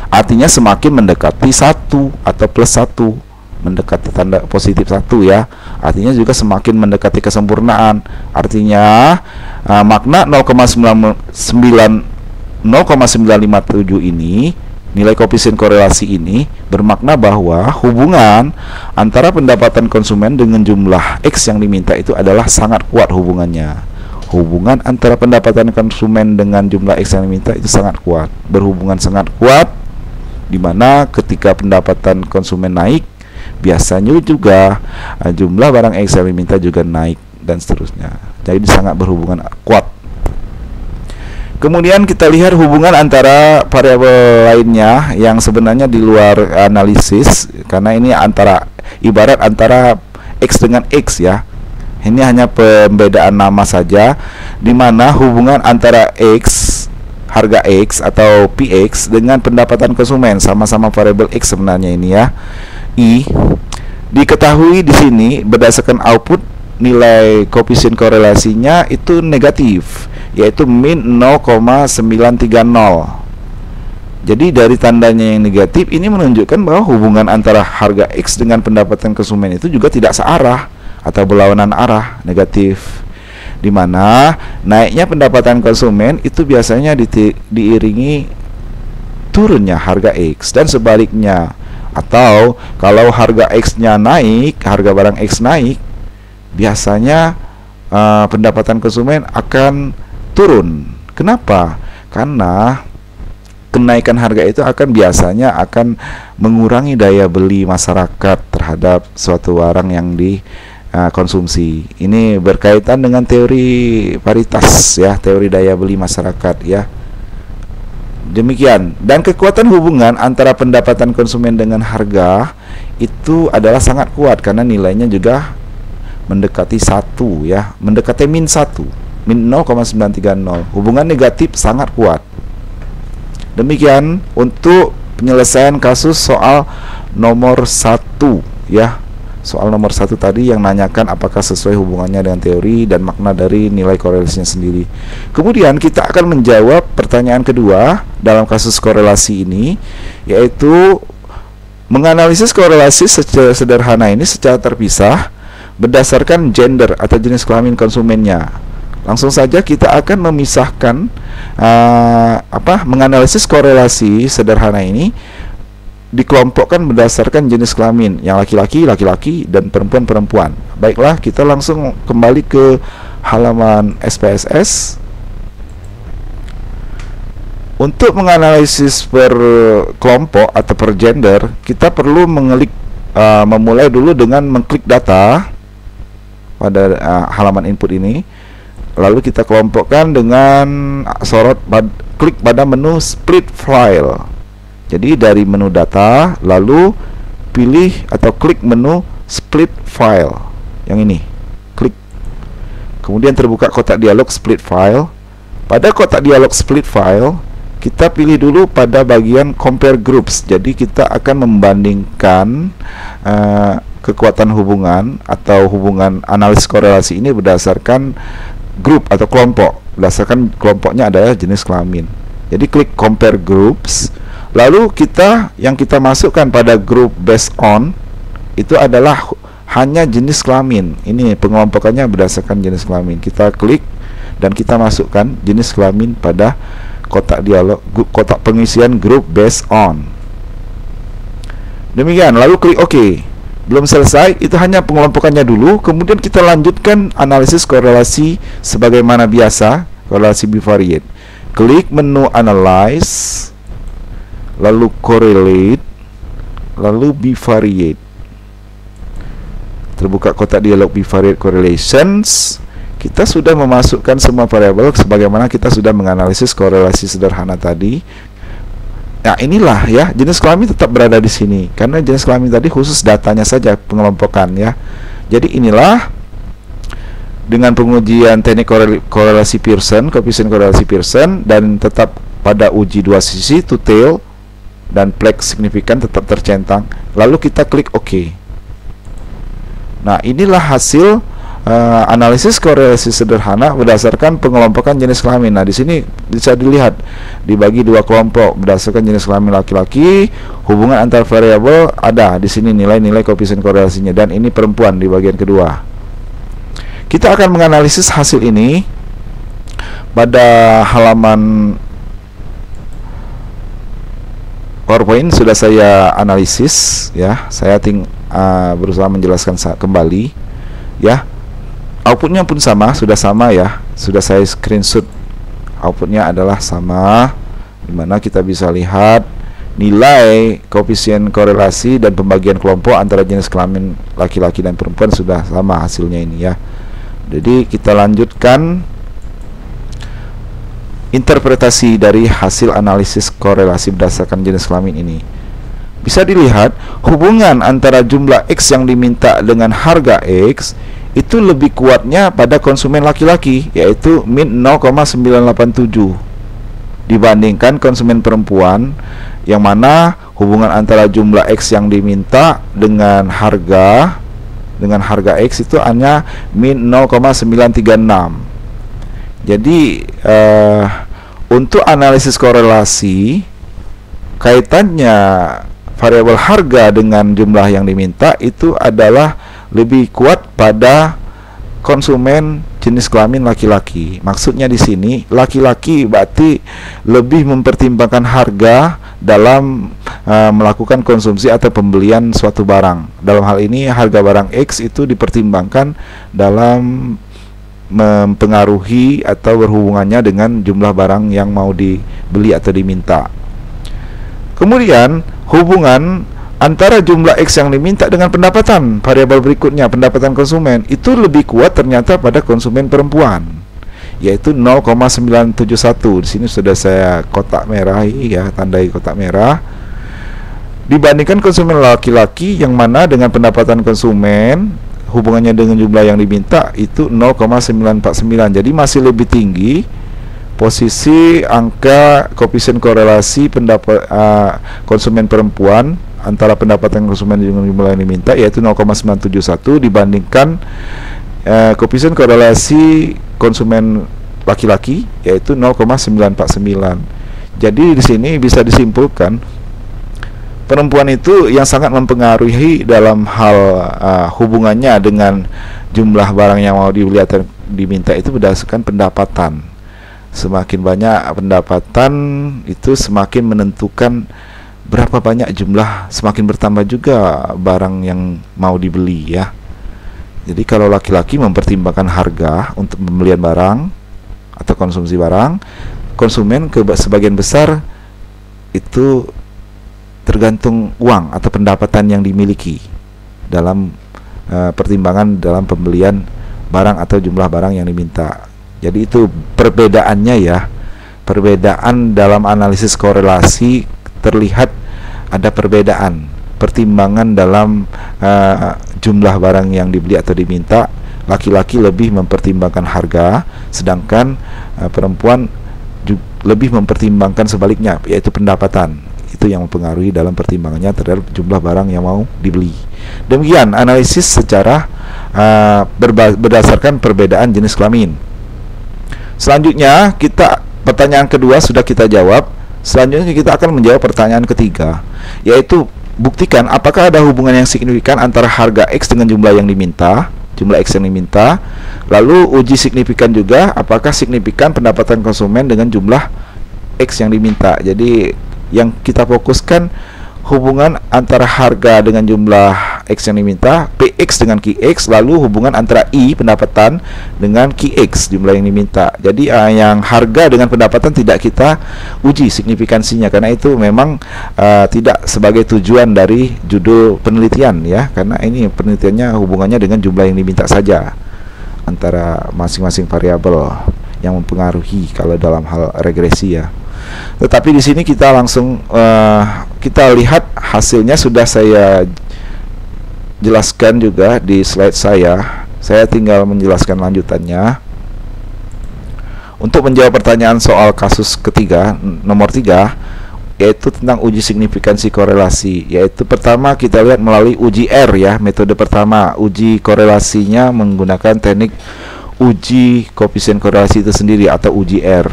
artinya semakin mendekati 1 atau plus 1, mendekati tanda positif 1 ya, artinya juga semakin mendekati kesempurnaan. Artinya makna 0,957 ini, nilai koefisien korelasi ini bermakna bahwa hubungan antara pendapatan konsumen dengan jumlah X yang diminta itu adalah sangat kuat hubungannya. Hubungan antara pendapatan konsumen dengan jumlah X yang diminta itu sangat kuat, berhubungan sangat kuat, dimana ketika pendapatan konsumen naik, biasanya juga jumlah barang X yang diminta juga naik dan seterusnya. Jadi sangat berhubungan kuat. Kemudian kita lihat hubungan antara variabel lainnya yang sebenarnya di luar analisis, karena ini ibarat antara X dengan X ya. Ini hanya pembedaan nama saja, di mana hubungan antara X, harga X atau PX dengan pendapatan konsumen, sama-sama variabel X sebenarnya ini ya. I diketahui di sini berdasarkan output nilai koefisien korelasinya itu negatif, yaitu min 0,930. Jadi dari tandanya yang negatif ini menunjukkan bahwa hubungan antara harga X dengan pendapatan konsumen itu juga tidak searah atau berlawanan arah, negatif. Di mana naiknya pendapatan konsumen itu biasanya diiringi turunnya harga X, dan sebaliknya. Atau kalau harga X-nya naik, harga barang X naik, biasanya pendapatan konsumen akan turun. Kenapa? Karena kenaikan harga itu biasanya akan mengurangi daya beli masyarakat terhadap suatu barang yang dikonsumsi. Ini berkaitan dengan teori paritas ya, teori daya beli masyarakat ya. Demikian. Dan kekuatan hubungan antara pendapatan konsumen dengan harga itu adalah sangat kuat karena nilainya juga mendekati 1 ya, mendekati min 1, min 0,930. Hubungan negatif sangat kuat. Demikian untuk penyelesaian kasus soal nomor 1 ya. Soal nomor 1 tadi yang nanyakan apakah sesuai hubungannya dengan teori dan makna dari nilai korelasinya sendiri. Kemudian kita akan menjawab pertanyaan kedua dalam kasus korelasi ini, yaitu menganalisis korelasi secara sederhana ini secara terpisah berdasarkan gender atau jenis kelamin konsumennya. Langsung saja kita akan memisahkan menganalisis korelasi sederhana ini dikelompokkan berdasarkan jenis kelamin, yang laki-laki laki-laki dan perempuan-perempuan. Baiklah, kita langsung kembali ke halaman SPSS. Untuk menganalisis per kelompok atau per gender, kita perlu memulai dulu dengan mengklik data pada halaman input ini. Lalu kita kelompokkan dengan klik pada menu split file. Jadi dari menu data, lalu pilih atau klik menu split file yang ini, klik. Kemudian terbuka kotak dialog split file. Pada kotak dialog split file, kita pilih dulu pada bagian compare groups. Jadi kita akan membandingkan kekuatan hubungan atau hubungan analisis korelasi ini berdasarkan grup atau kelompok. Berdasarkan kelompoknya adalah jenis kelamin. Jadi klik compare groups. Lalu yang kita masukkan pada grup based on itu adalah hanya jenis kelamin. Ini pengelompokannya berdasarkan jenis kelamin. Kita klik dan kita masukkan jenis kelamin pada kotak dialog, kotak pengisian grup based on. Demikian, lalu klik OK. Belum selesai, itu hanya pengelompokannya dulu. Kemudian kita lanjutkan analisis korelasi sebagaimana biasa, korelasi bivariate. Klik menu analyze, lalu correlate, lalu bivariate. Terbuka kotak dialog bivariate correlations. Kita sudah memasukkan semua variabel sebagaimana kita sudah menganalisis korelasi sederhana tadi. Nah, inilah ya, jenis kelamin tetap berada di sini karena jenis kelamin tadi khusus datanya saja pengelompokan ya. Jadi inilah dengan pengujian teknik korelasi Pearson, koefisien korelasi Pearson, dan tetap pada uji dua sisi to tail dan plex signifikan tetap tercentang. Lalu kita klik OK. Nah, inilah hasil analisis korelasi sederhana berdasarkan pengelompokan jenis kelamin. Nah, di sini bisa dilihat dibagi dua kelompok berdasarkan jenis kelamin laki-laki. Hubungan antar variabel ada di sini, nilai-nilai koefisien korelasinya, dan ini perempuan di bagian kedua. Kita akan menganalisis hasil ini pada halaman PowerPoint. Sudah saya analisis ya. Saya berusaha menjelaskan kembali ya. Outputnya pun sudah sama ya. Sudah saya screenshot. Outputnya adalah sama, dimana kita bisa lihat nilai koefisien korelasi dan pembagian kelompok antara jenis kelamin laki-laki dan perempuan sudah sama hasilnya ini ya. Jadi kita lanjutkan interpretasi dari hasil analisis korelasi berdasarkan jenis kelamin ini. Bisa dilihat hubungan antara jumlah X yang diminta dengan harga X itu lebih kuatnya pada konsumen laki-laki, yaitu min 0,987 dibandingkan konsumen perempuan, yang mana hubungan antara jumlah X yang diminta dengan harga dengan harga X itu hanya min 0,936. Jadi untuk analisis korelasi, kaitannya variabel harga dengan jumlah yang diminta itu adalah lebih kuat pada konsumen jenis kelamin laki-laki. Maksudnya di sini laki-laki berarti lebih mempertimbangkan harga dalam melakukan konsumsi atau pembelian suatu barang. Dalam hal ini harga barang X itu dipertimbangkan dalam mempengaruhi atau berhubungannya dengan jumlah barang yang mau dibeli atau diminta. Kemudian hubungan antara jumlah X yang diminta dengan pendapatan, variabel berikutnya pendapatan konsumen, itu lebih kuat ternyata pada konsumen perempuan, yaitu 0,971. Di sini sudah saya kotak merah ya, tandai kotak merah. Dibandingkan konsumen laki-laki yang mana dengan pendapatan konsumen hubungannya dengan jumlah yang diminta itu 0,949. Jadi masih lebih tinggi posisi angka koefisien korelasi konsumen perempuan antara pendapatan konsumen dengan jumlah yang diminta, yaitu 0,971 dibandingkan koefisien korelasi konsumen laki-laki, yaitu 0,949. Jadi di sini bisa disimpulkan perempuan itu yang sangat mempengaruhi dalam hal hubungannya dengan jumlah barang yang mau dibeli atau diminta itu berdasarkan pendapatan. Semakin banyak pendapatan itu semakin menentukan berapa banyak jumlah, semakin bertambah juga barang yang mau dibeli ya. Jadi kalau laki-laki mempertimbangkan harga untuk pembelian barang atau konsumsi barang, konsumen sebagian besar itu tergantung uang atau pendapatan yang dimiliki dalam pertimbangan dalam pembelian barang atau jumlah barang yang diminta. Jadi itu perbedaannya ya. Perbedaan dalam analisis korelasi terlihat ada perbedaan pertimbangan dalam jumlah barang yang dibeli atau diminta. Laki-laki lebih mempertimbangkan harga, sedangkan perempuan lebih mempertimbangkan sebaliknya, yaitu pendapatan. Itu yang mempengaruhi dalam pertimbangannya terhadap jumlah barang yang mau dibeli. Demikian analisis secara berdasarkan perbedaan jenis kelamin. Selanjutnya pertanyaan kedua sudah kita jawab. Selanjutnya kita akan menjawab pertanyaan ketiga, yaitu buktikan apakah ada hubungan yang signifikan antara harga X dengan jumlah yang diminta, jumlah X yang diminta. Lalu uji signifikan juga apakah signifikan pendapatan konsumen dengan jumlah X yang diminta. Jadi yang kita fokuskan hubungan antara harga dengan jumlah X yang diminta, PX dengan QX, lalu hubungan antara I pendapatan dengan QX jumlah yang diminta. Jadi yang harga dengan pendapatan tidak kita uji signifikansinya, karena itu memang tidak sebagai tujuan dari judul penelitian ya, karena ini penelitiannya hubungannya dengan jumlah yang diminta saja antara masing-masing variabel yang mempengaruhi kalau dalam hal regresi ya. Tetapi di sini kita langsung kita lihat hasilnya sudah saya jelaskan juga di slide saya. Saya tinggal menjelaskan lanjutannya. Untuk menjawab pertanyaan soal kasus ketiga, nomor 3, yaitu tentang uji signifikansi korelasi. Yaitu pertama kita lihat melalui uji R ya, metode pertama. Uji korelasinya menggunakan teknik uji koefisien korelasi itu sendiri atau uji R.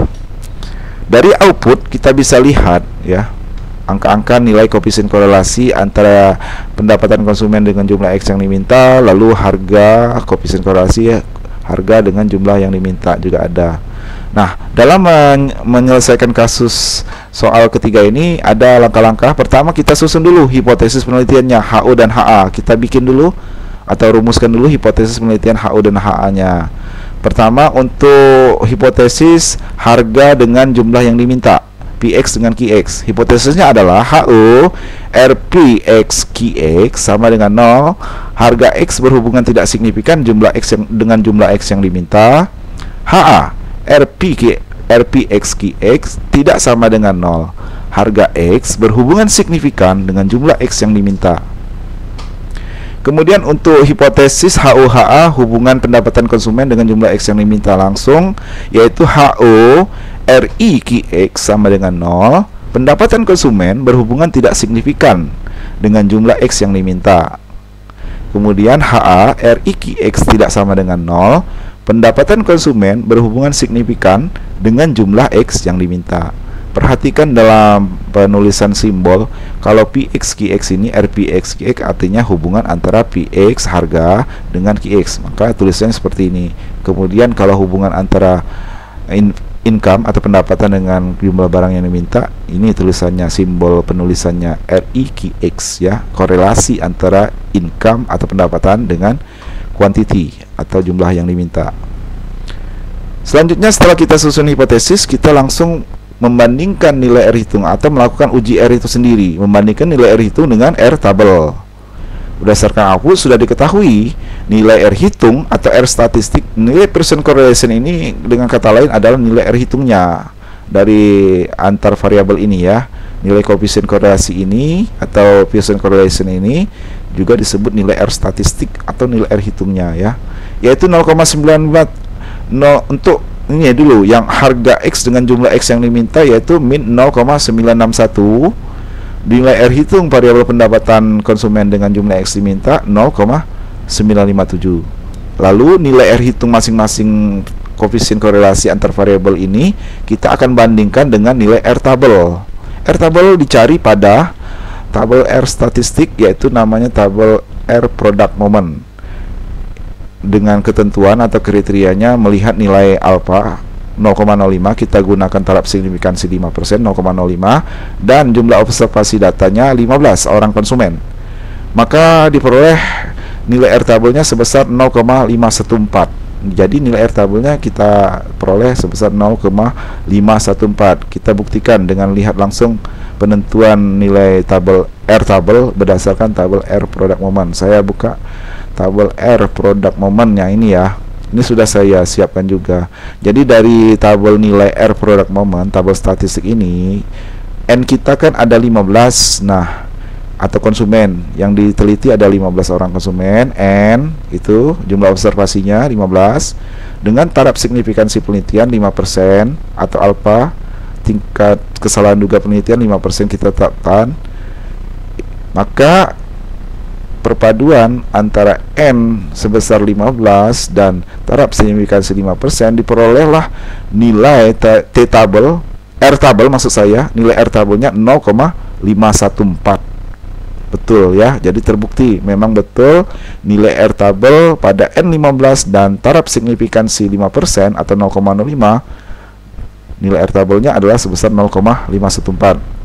Dari output kita bisa lihat ya angka-angka nilai koefisien korelasi antara pendapatan konsumen dengan jumlah X yang diminta, lalu harga, koefisien korelasi harga dengan jumlah yang diminta juga ada. Nah, dalam menyelesaikan kasus soal ketiga ini ada langkah-langkah. Pertama kita susun dulu hipotesis penelitiannya, HO dan HA. Kita bikin dulu atau rumuskan dulu hipotesis penelitian HO dan HA-nya. Pertama untuk hipotesis harga dengan jumlah yang diminta, PX dengan QX. Hipotesisnya adalah HO RPX QX sama dengan 0. Harga X berhubungan tidak signifikan jumlah X dengan jumlah X yang diminta. HA RPX QX tidak sama dengan 0. Harga X berhubungan signifikan dengan jumlah X yang diminta. Kemudian untuk hipotesis HO-HA hubungan pendapatan konsumen dengan jumlah X yang diminta langsung, yaitu HO RIQX sama dengan 0. Pendapatan konsumen berhubungan tidak signifikan dengan jumlah X yang diminta. Kemudian HA RI QX tidak sama dengan 0. Pendapatan konsumen berhubungan signifikan dengan jumlah X yang diminta. Perhatikan dalam penulisan simbol, kalau PX QX ini RPX QX artinya hubungan antara PX harga dengan QX, maka tulisannya seperti ini. Kemudian kalau hubungan antara income atau pendapatan dengan jumlah barang yang diminta, ini tulisannya, simbol penulisannya RIQX ya, korelasi antara income atau pendapatan dengan quantity atau jumlah yang diminta. Selanjutnya setelah kita susun hipotesis, kita langsung membandingkan nilai R hitung atau melakukan uji R itu sendiri, membandingkan nilai R hitung dengan R tabel. Berdasarkan output sudah diketahui nilai R hitung atau R statistik. Nilai Pearson correlation ini dengan kata lain adalah nilai R hitungnya dari antar variabel ini ya. Nilai koefisien korelasi ini atau Pearson correlation ini juga disebut nilai R statistik atau nilai R hitungnya ya, yaitu 0,94. Untuk ini ya dulu, yang harga X dengan jumlah X yang diminta yaitu min 0,961. Nilai R hitung variabel pendapatan konsumen dengan jumlah X diminta 0,957. Lalu nilai R hitung masing-masing koefisien korelasi antar variabel ini kita akan bandingkan dengan nilai R tabel. R tabel dicari pada tabel R statistik, yaitu namanya tabel R product moment, dengan ketentuan atau kriterianya melihat nilai alfa 0,05, kita gunakan taraf signifikansi 5%, 0,05, dan jumlah observasi datanya 15 orang konsumen. Maka diperoleh nilai R tabelnya sebesar 0,514. Jadi nilai R tabelnya kita peroleh sebesar 0,514. Kita buktikan dengan lihat langsung penentuan nilai tabel R tabel berdasarkan tabel R product moment. Saya buka tabel R product moment yang ini ya. Ini sudah saya siapkan juga. Jadi dari tabel nilai R product moment, tabel statistik ini, N kita kan ada 15. Nah, atau konsumen yang diteliti ada 15 orang konsumen. N itu jumlah observasinya 15, dengan taraf signifikansi penelitian 5% atau alfa, tingkat kesalahan duga penelitian 5% kita tetapkan. Maka perpaduan antara N sebesar 15 dan taraf signifikansi 5% diperolehlah nilai T tabel, R tabel maksud saya, nilai R tabelnya 0,514. Betul ya, jadi terbukti memang betul nilai R tabel pada N15 dan taraf signifikansi 5% atau 0,05, nilai R tabelnya adalah sebesar 0,514.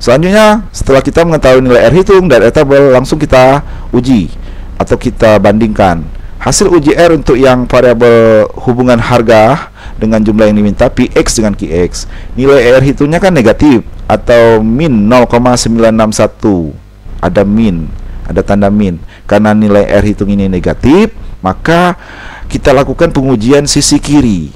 Selanjutnya, setelah kita mengetahui nilai R hitung dan R tabel, langsung kita uji atau kita bandingkan hasil uji R untuk yang variabel hubungan harga dengan jumlah yang diminta PX dengan QX. Nilai R hitungnya kan negatif atau min 0,961. Ada min, ada tanda min. Karena nilai R hitung ini negatif, maka kita lakukan pengujian sisi kiri.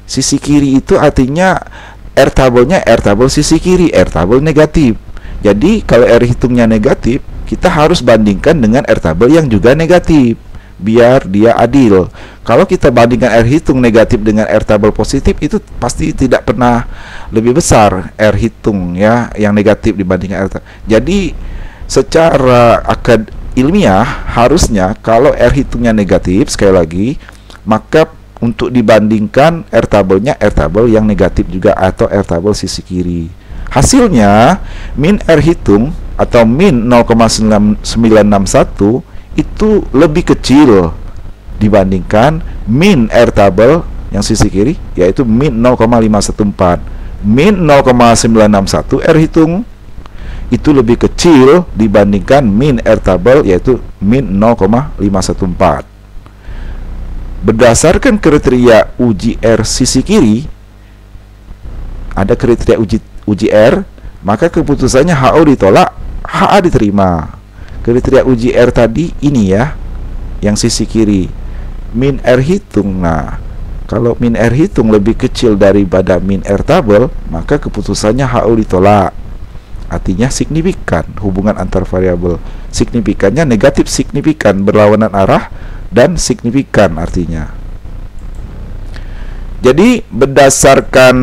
Sisi kiri itu artinya R tabelnya R tabel sisi kiri, R tabel negatif. Jadi kalau R hitungnya negatif, kita harus bandingkan dengan R tabel yang juga negatif, biar dia adil. Kalau kita bandingkan R hitung negatif dengan R tabel positif, itu pasti tidak pernah lebih besar R hitung ya yang negatif dibandingkan R tabel. Jadi secara ilmiah harusnya kalau R hitungnya negatif, sekali lagi, maka untuk dibandingkan R tabelnya R tabel yang negatif juga atau R tabel sisi kiri. Hasilnya min R hitung atau min 0,961 itu lebih kecil dibandingkan min R tabel yang sisi kiri, yaitu min 0,514. Min 0,961 R hitung itu lebih kecil dibandingkan min R tabel, yaitu min 0,514. Berdasarkan kriteria uji R sisi kiri, ada kriteria uji R, maka keputusannya HO ditolak, HA diterima. Kriteria uji R tadi ini ya, yang sisi kiri, min R hitung. Nah, kalau min R hitung lebih kecil daripada min R tabel, maka keputusannya HO ditolak. Artinya signifikan hubungan antar variabel. Signifikannya negatif signifikan, berlawanan arah, dan signifikan artinya. Jadi berdasarkan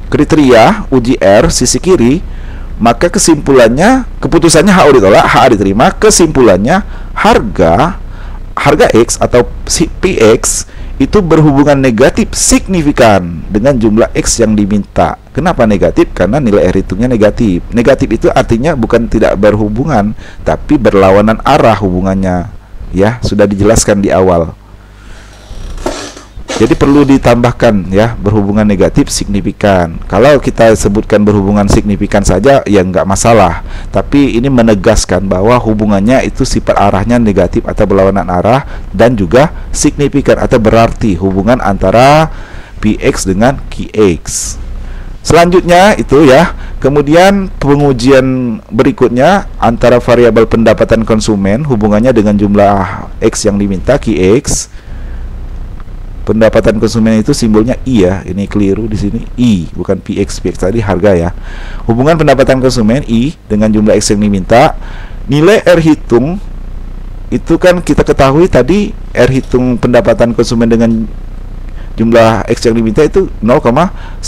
kriteria uji R sisi kiri, Maka kesimpulannya, keputusannya HO ditolak, HA diterima. Kesimpulannya harga X atau PX itu berhubungan negatif signifikan dengan jumlah X yang diminta. Kenapa negatif? Karena nilai R hitungnya negatif. Negatif itu artinya bukan tidak berhubungan, tapi berlawanan arah hubungannya. Ya, sudah dijelaskan di awal. Jadi perlu ditambahkan ya, berhubungan negatif signifikan. Kalau kita sebutkan berhubungan signifikan saja ya nggak masalah. Tapi ini menegaskan bahwa hubungannya itu sifat arahnya negatif atau berlawanan arah, dan juga signifikan atau berarti hubungan antara PX dengan QX. Selanjutnya itu ya, kemudian pengujian berikutnya antara variabel pendapatan konsumen hubungannya dengan jumlah X yang diminta QX. Pendapatan konsumen itu simbolnya I ya, ini keliru di sini I, bukan PX. PX tadi harga ya. Hubungan pendapatan konsumen I dengan jumlah X yang diminta. Nilai R hitung itu kan kita ketahui tadi, R hitung pendapatan konsumen dengan jumlah X yang diminta itu 0,957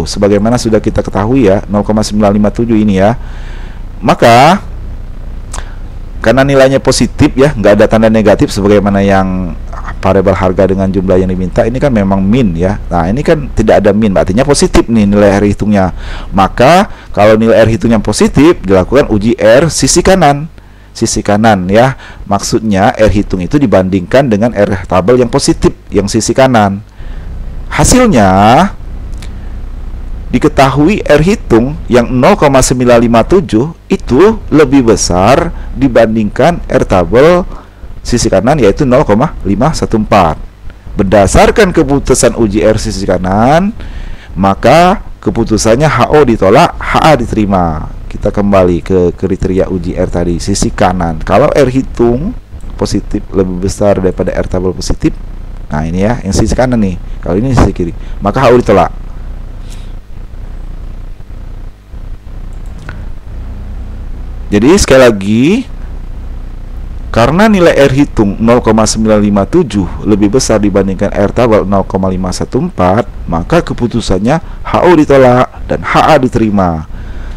sebagaimana sudah kita ketahui ya, 0,957 ini ya. Maka karena nilainya positif ya, nggak ada tanda negatif sebagaimana yang variabel harga dengan jumlah yang diminta, ini kan memang min ya. Nah ini kan tidak ada min, artinya positif nih nilai R hitungnya. Maka kalau nilai R hitungnya positif, dilakukan uji R sisi kanan. Sisi kanan ya, maksudnya R hitung itu dibandingkan dengan R tabel yang positif yang sisi kanan. Hasilnya diketahui R hitung yang 0,957 itu lebih besar dibandingkan R tabel sisi kanan yaitu 0,514. Berdasarkan keputusan uji R sisi kanan, maka keputusannya HO ditolak, HA diterima. Kita kembali ke kriteria uji R tadi, sisi kanan. Kalau R hitung positif lebih besar daripada R tabel positif, nah ini ya yang sisi kanan nih. Kalau ini sisi kiri, maka HO ditolak. Jadi sekali lagi, karena nilai R hitung 0,957 lebih besar dibandingkan R tabel 0,514, maka keputusannya HO ditolak dan HA diterima.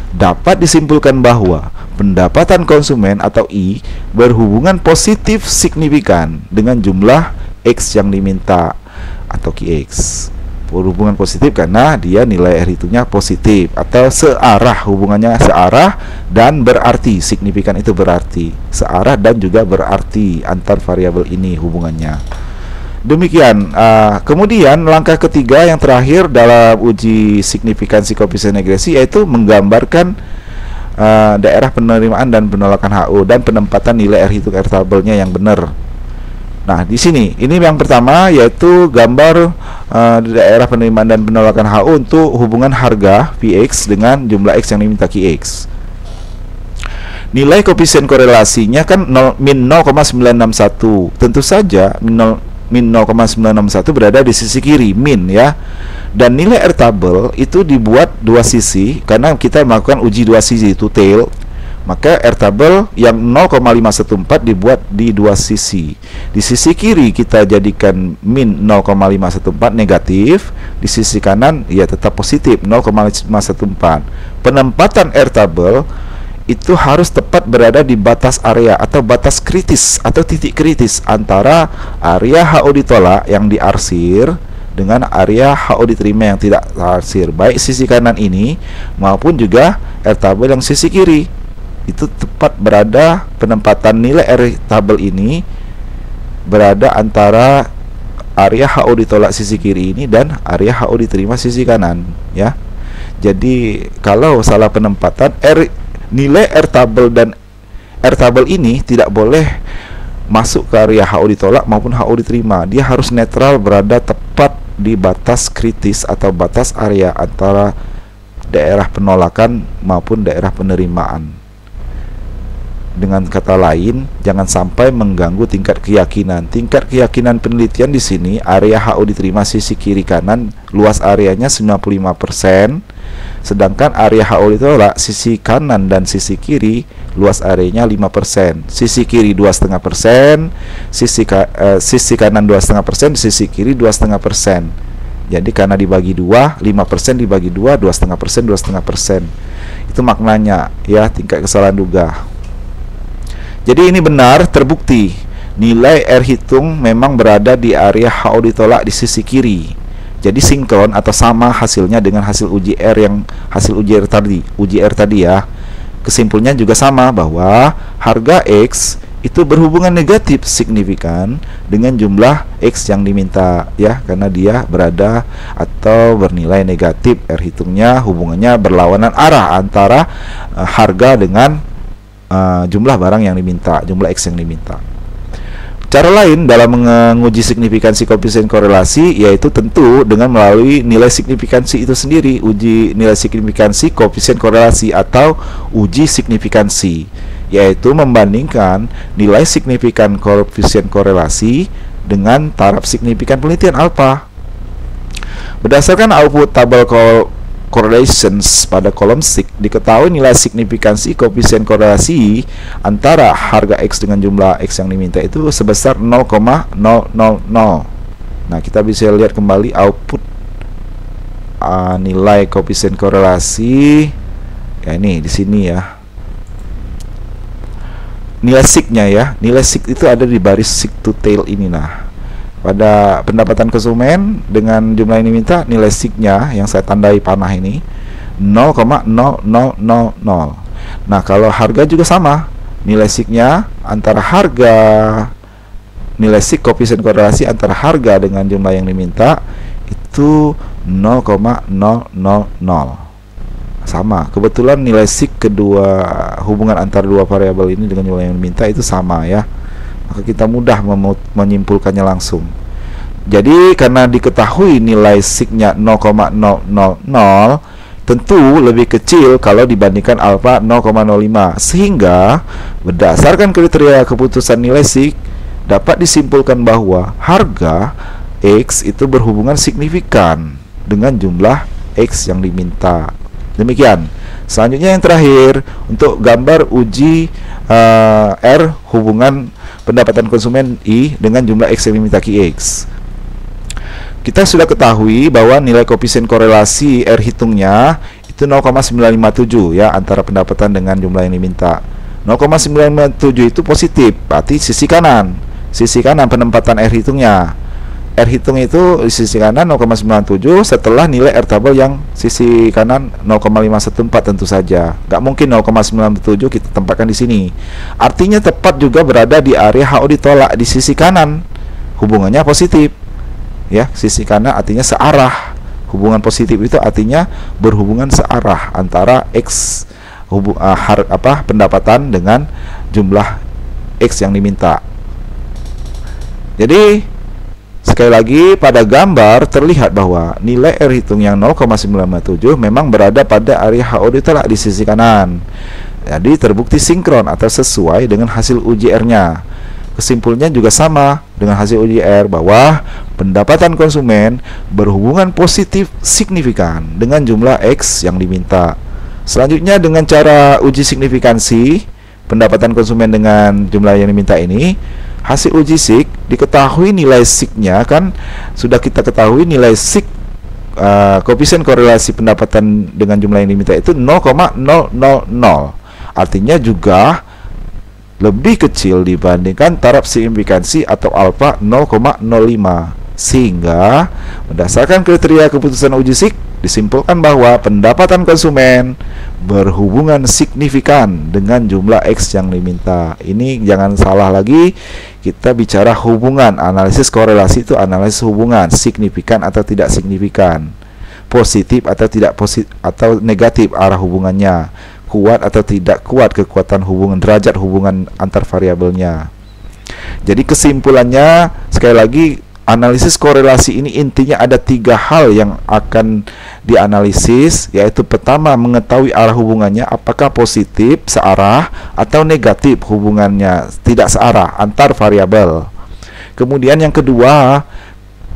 Dapat disimpulkan bahwa pendapatan konsumen atau I berhubungan positif signifikan dengan jumlah X yang diminta atau QX. Berhubungan positif karena dia nilai R hitungnya positif atau searah, hubungannya searah dan berarti. Signifikan itu berarti searah dan juga berarti antar variabel ini hubungannya. Demikian. Kemudian langkah ketiga yang terakhir dalam uji signifikansi koefisien regresi yaitu menggambarkan daerah penerimaan dan penolakan HO dan penempatan nilai R hitung R tabelnya yang benar. Nah, di sini ini yang pertama yaitu gambar daerah penerimaan dan penolakan HO untuk hubungan harga PX dengan jumlah X yang diminta QX. Nilai koefisien korelasinya kan min 0,961. Tentu saja min 0,961 berada di sisi kiri, min ya. Dan nilai R tabel itu dibuat dua sisi karena kita melakukan uji dua sisi itu tail. Maka R tabel yang 0,514 dibuat di dua sisi. Di sisi kiri kita jadikan min 0,514 negatif, di sisi kanan ya tetap positif 0,514. Penempatan R tabel itu harus tepat berada di batas area atau batas kritis atau titik kritis antara area HO ditolak yang diarsir dengan area HO diterima yang tidak arsir, baik sisi kanan ini maupun juga R tabel yang sisi kiri. Itu tepat berada, penempatan nilai R tabel ini berada antara area HO ditolak sisi kiri ini dan area HO diterima sisi kanan ya. Jadi kalau salah penempatan, nilai R tabel dan R tabel ini tidak boleh masuk ke area HO ditolak maupun HO diterima. Dia harus netral, berada tepat di batas kritis atau batas area antara daerah penolakan maupun daerah penerimaan. Dengan kata lain, jangan sampai mengganggu tingkat keyakinan. Tingkat keyakinan penelitian di sini, area HO diterima sisi kiri kanan, luas areanya 95%, sedangkan area HO ditolak sisi kanan dan sisi kiri, luas areanya 5%. Sisi kiri 2,5%, sisi kanan 2,5%, sisi kiri 2,5%. Jadi karena dibagi 2, 5% dibagi 2, 2,5%, 2,5%. Itu maknanya ya, tingkat kesalahan duga. Jadi ini benar, terbukti nilai R hitung memang berada di area HO ditolak di sisi kiri. Jadi sinkron atau sama hasilnya dengan hasil uji R yang hasil uji R tadi ya. Kesimpulannya juga sama, bahwa harga X itu berhubungan negatif signifikan dengan jumlah X yang diminta ya, karena dia berada atau bernilai negatif. R hitungnya hubungannya berlawanan arah antara harga dengan jumlah barang yang diminta, jumlah X yang diminta. Cara lain dalam menguji signifikansi koefisien korelasi yaitu tentu dengan melalui nilai signifikansi itu sendiri, uji nilai signifikansi koefisien korelasi atau uji signifikansi, yaitu membandingkan nilai signifikan koefisien korelasi dengan taraf signifikan penelitian alfa. Berdasarkan output tabel correlations pada kolom SIG, diketahui nilai signifikansi koefisien korelasi antara harga X dengan jumlah X yang diminta itu sebesar 0,000. Nah, kita bisa lihat kembali output nilai koefisien korelasi ya, ini di sini ya. Nilai SIG-nya ya, nilai SIG itu ada di baris SIG to tail ini. Nah, pada pendapatan konsumen dengan jumlah yang diminta, nilai SIG-nya yang saya tandai panah ini 0,0000. Nah, kalau harga juga sama, nilai SIG-nya antara harga, nilai SIG koefisien korelasi antara harga dengan jumlah yang diminta itu 0,000. Sama, kebetulan nilai SIG kedua, hubungan antara dua variabel ini dengan jumlah yang diminta itu sama ya. Maka kita mudah menyimpulkannya langsung. Jadi karena diketahui nilai SIG-nya 0,000, tentu lebih kecil kalau dibandingkan alfa 0,05, sehingga berdasarkan kriteria keputusan nilai SIG dapat disimpulkan bahwa harga X itu berhubungan signifikan dengan jumlah X yang diminta. Demikian. Selanjutnya yang terakhir, untuk gambar uji R hubungan pendapatan konsumen I dengan jumlah X yang diminta QX. Kita sudah ketahui bahwa nilai koefisien korelasi R hitungnya itu 0,957 ya, antara pendapatan dengan jumlah yang diminta. 0,957 itu positif, berarti sisi kanan penempatan R hitungnya. R hitung itu di sisi kanan 0,97 setelah nilai R tabel yang sisi kanan 0,514 tentu saja. Nggak mungkin 0,97 kita tempatkan di sini. Artinya tepat juga berada di area HO ditolak di sisi kanan. Hubungannya positif. Ya, sisi kanan artinya searah. Hubungan positif itu artinya berhubungan searah antara X pendapatan dengan jumlah X yang diminta. Jadi sekali lagi, pada gambar terlihat bahwa nilai R hitung yang 0,957 memang berada pada area HO ditolak di sisi kanan. Jadi terbukti sinkron atau sesuai dengan hasil uji R-nya. Kesimpulannya juga sama dengan hasil uji R, bahwa pendapatan konsumen berhubungan positif signifikan dengan jumlah X yang diminta. Selanjutnya dengan cara uji signifikansi pendapatan konsumen dengan jumlah yang diminta ini, hasil uji SIG diketahui nilai SIG-nya kan sudah kita ketahui nilai SIG koefisien korelasi pendapatan dengan jumlah yang diminta itu 0,000. Artinya juga lebih kecil dibandingkan taraf signifikansi atau alfa 0,05, sehingga berdasarkan kriteria keputusan uji SIG disimpulkan bahwa pendapatan konsumen berhubungan signifikan dengan jumlah X yang diminta. Ini jangan salah lagi, kita bicara hubungan. Analisis korelasi itu analisis hubungan, signifikan atau tidak signifikan, positif atau tidak positif atau negatif arah hubungannya, kuat atau tidak kuat kekuatan hubungan, derajat hubungan antar variabelnya. Jadi kesimpulannya sekali lagi, analisis korelasi ini intinya ada 3 hal yang akan dianalisis, yaitu pertama mengetahui arah hubungannya apakah positif searah atau negatif hubungannya tidak searah antar variabel. Kemudian yang kedua,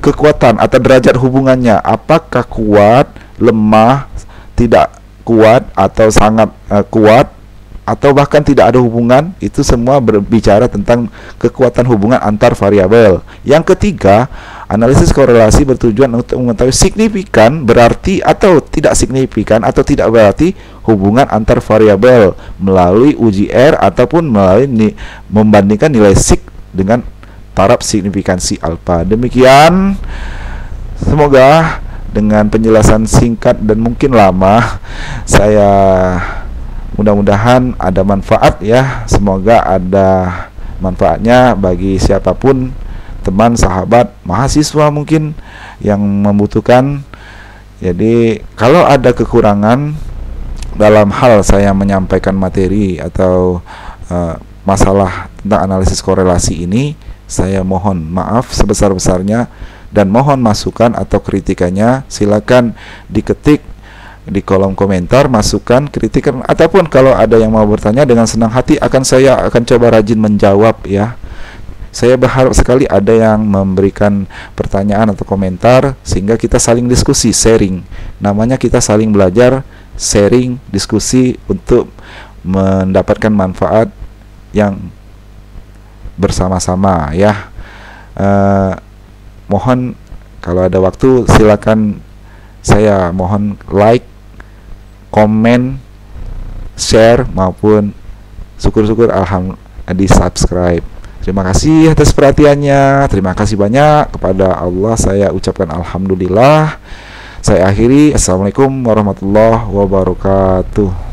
kekuatan atau derajat hubungannya apakah kuat, lemah, tidak kuat atau sangat kuat atau bahkan tidak ada hubungan. Itu semua berbicara tentang kekuatan hubungan antar variabel. Yang ketiga, Analisis korelasi bertujuan untuk mengetahui signifikan berarti atau tidak signifikan atau tidak berarti hubungan antar variabel melalui uji R ataupun melalui membandingkan nilai sig dengan taraf signifikansi alfa. Demikian, semoga dengan penjelasan singkat dan mungkin lama, saya mudah-mudahan ada manfaat ya. Semoga ada manfaatnya bagi siapapun, teman, sahabat, mahasiswa mungkin yang membutuhkan. Jadi kalau ada kekurangan dalam hal saya menyampaikan materi atau masalah tentang analisis korelasi ini, saya mohon maaf sebesar-besarnya dan mohon masukan atau kritikannya silakan diketik di kolom komentar, masukan, kritikan, ataupun kalau ada yang mau bertanya, dengan senang hati saya akan coba rajin menjawab ya. Saya berharap sekali ada yang memberikan pertanyaan atau komentar sehingga kita saling diskusi, sharing. Namanya kita saling belajar, sharing, diskusi untuk mendapatkan manfaat yang bersama-sama ya. Mohon kalau ada waktu silakan saya mohon like, komen, share maupun syukur-syukur alhamdulillah di subscribe. Terima kasih atas perhatiannya. Terima kasih banyak kepada Allah. Saya ucapkan alhamdulillah. Saya akhiri. Assalamualaikum warahmatullahi wabarakatuh.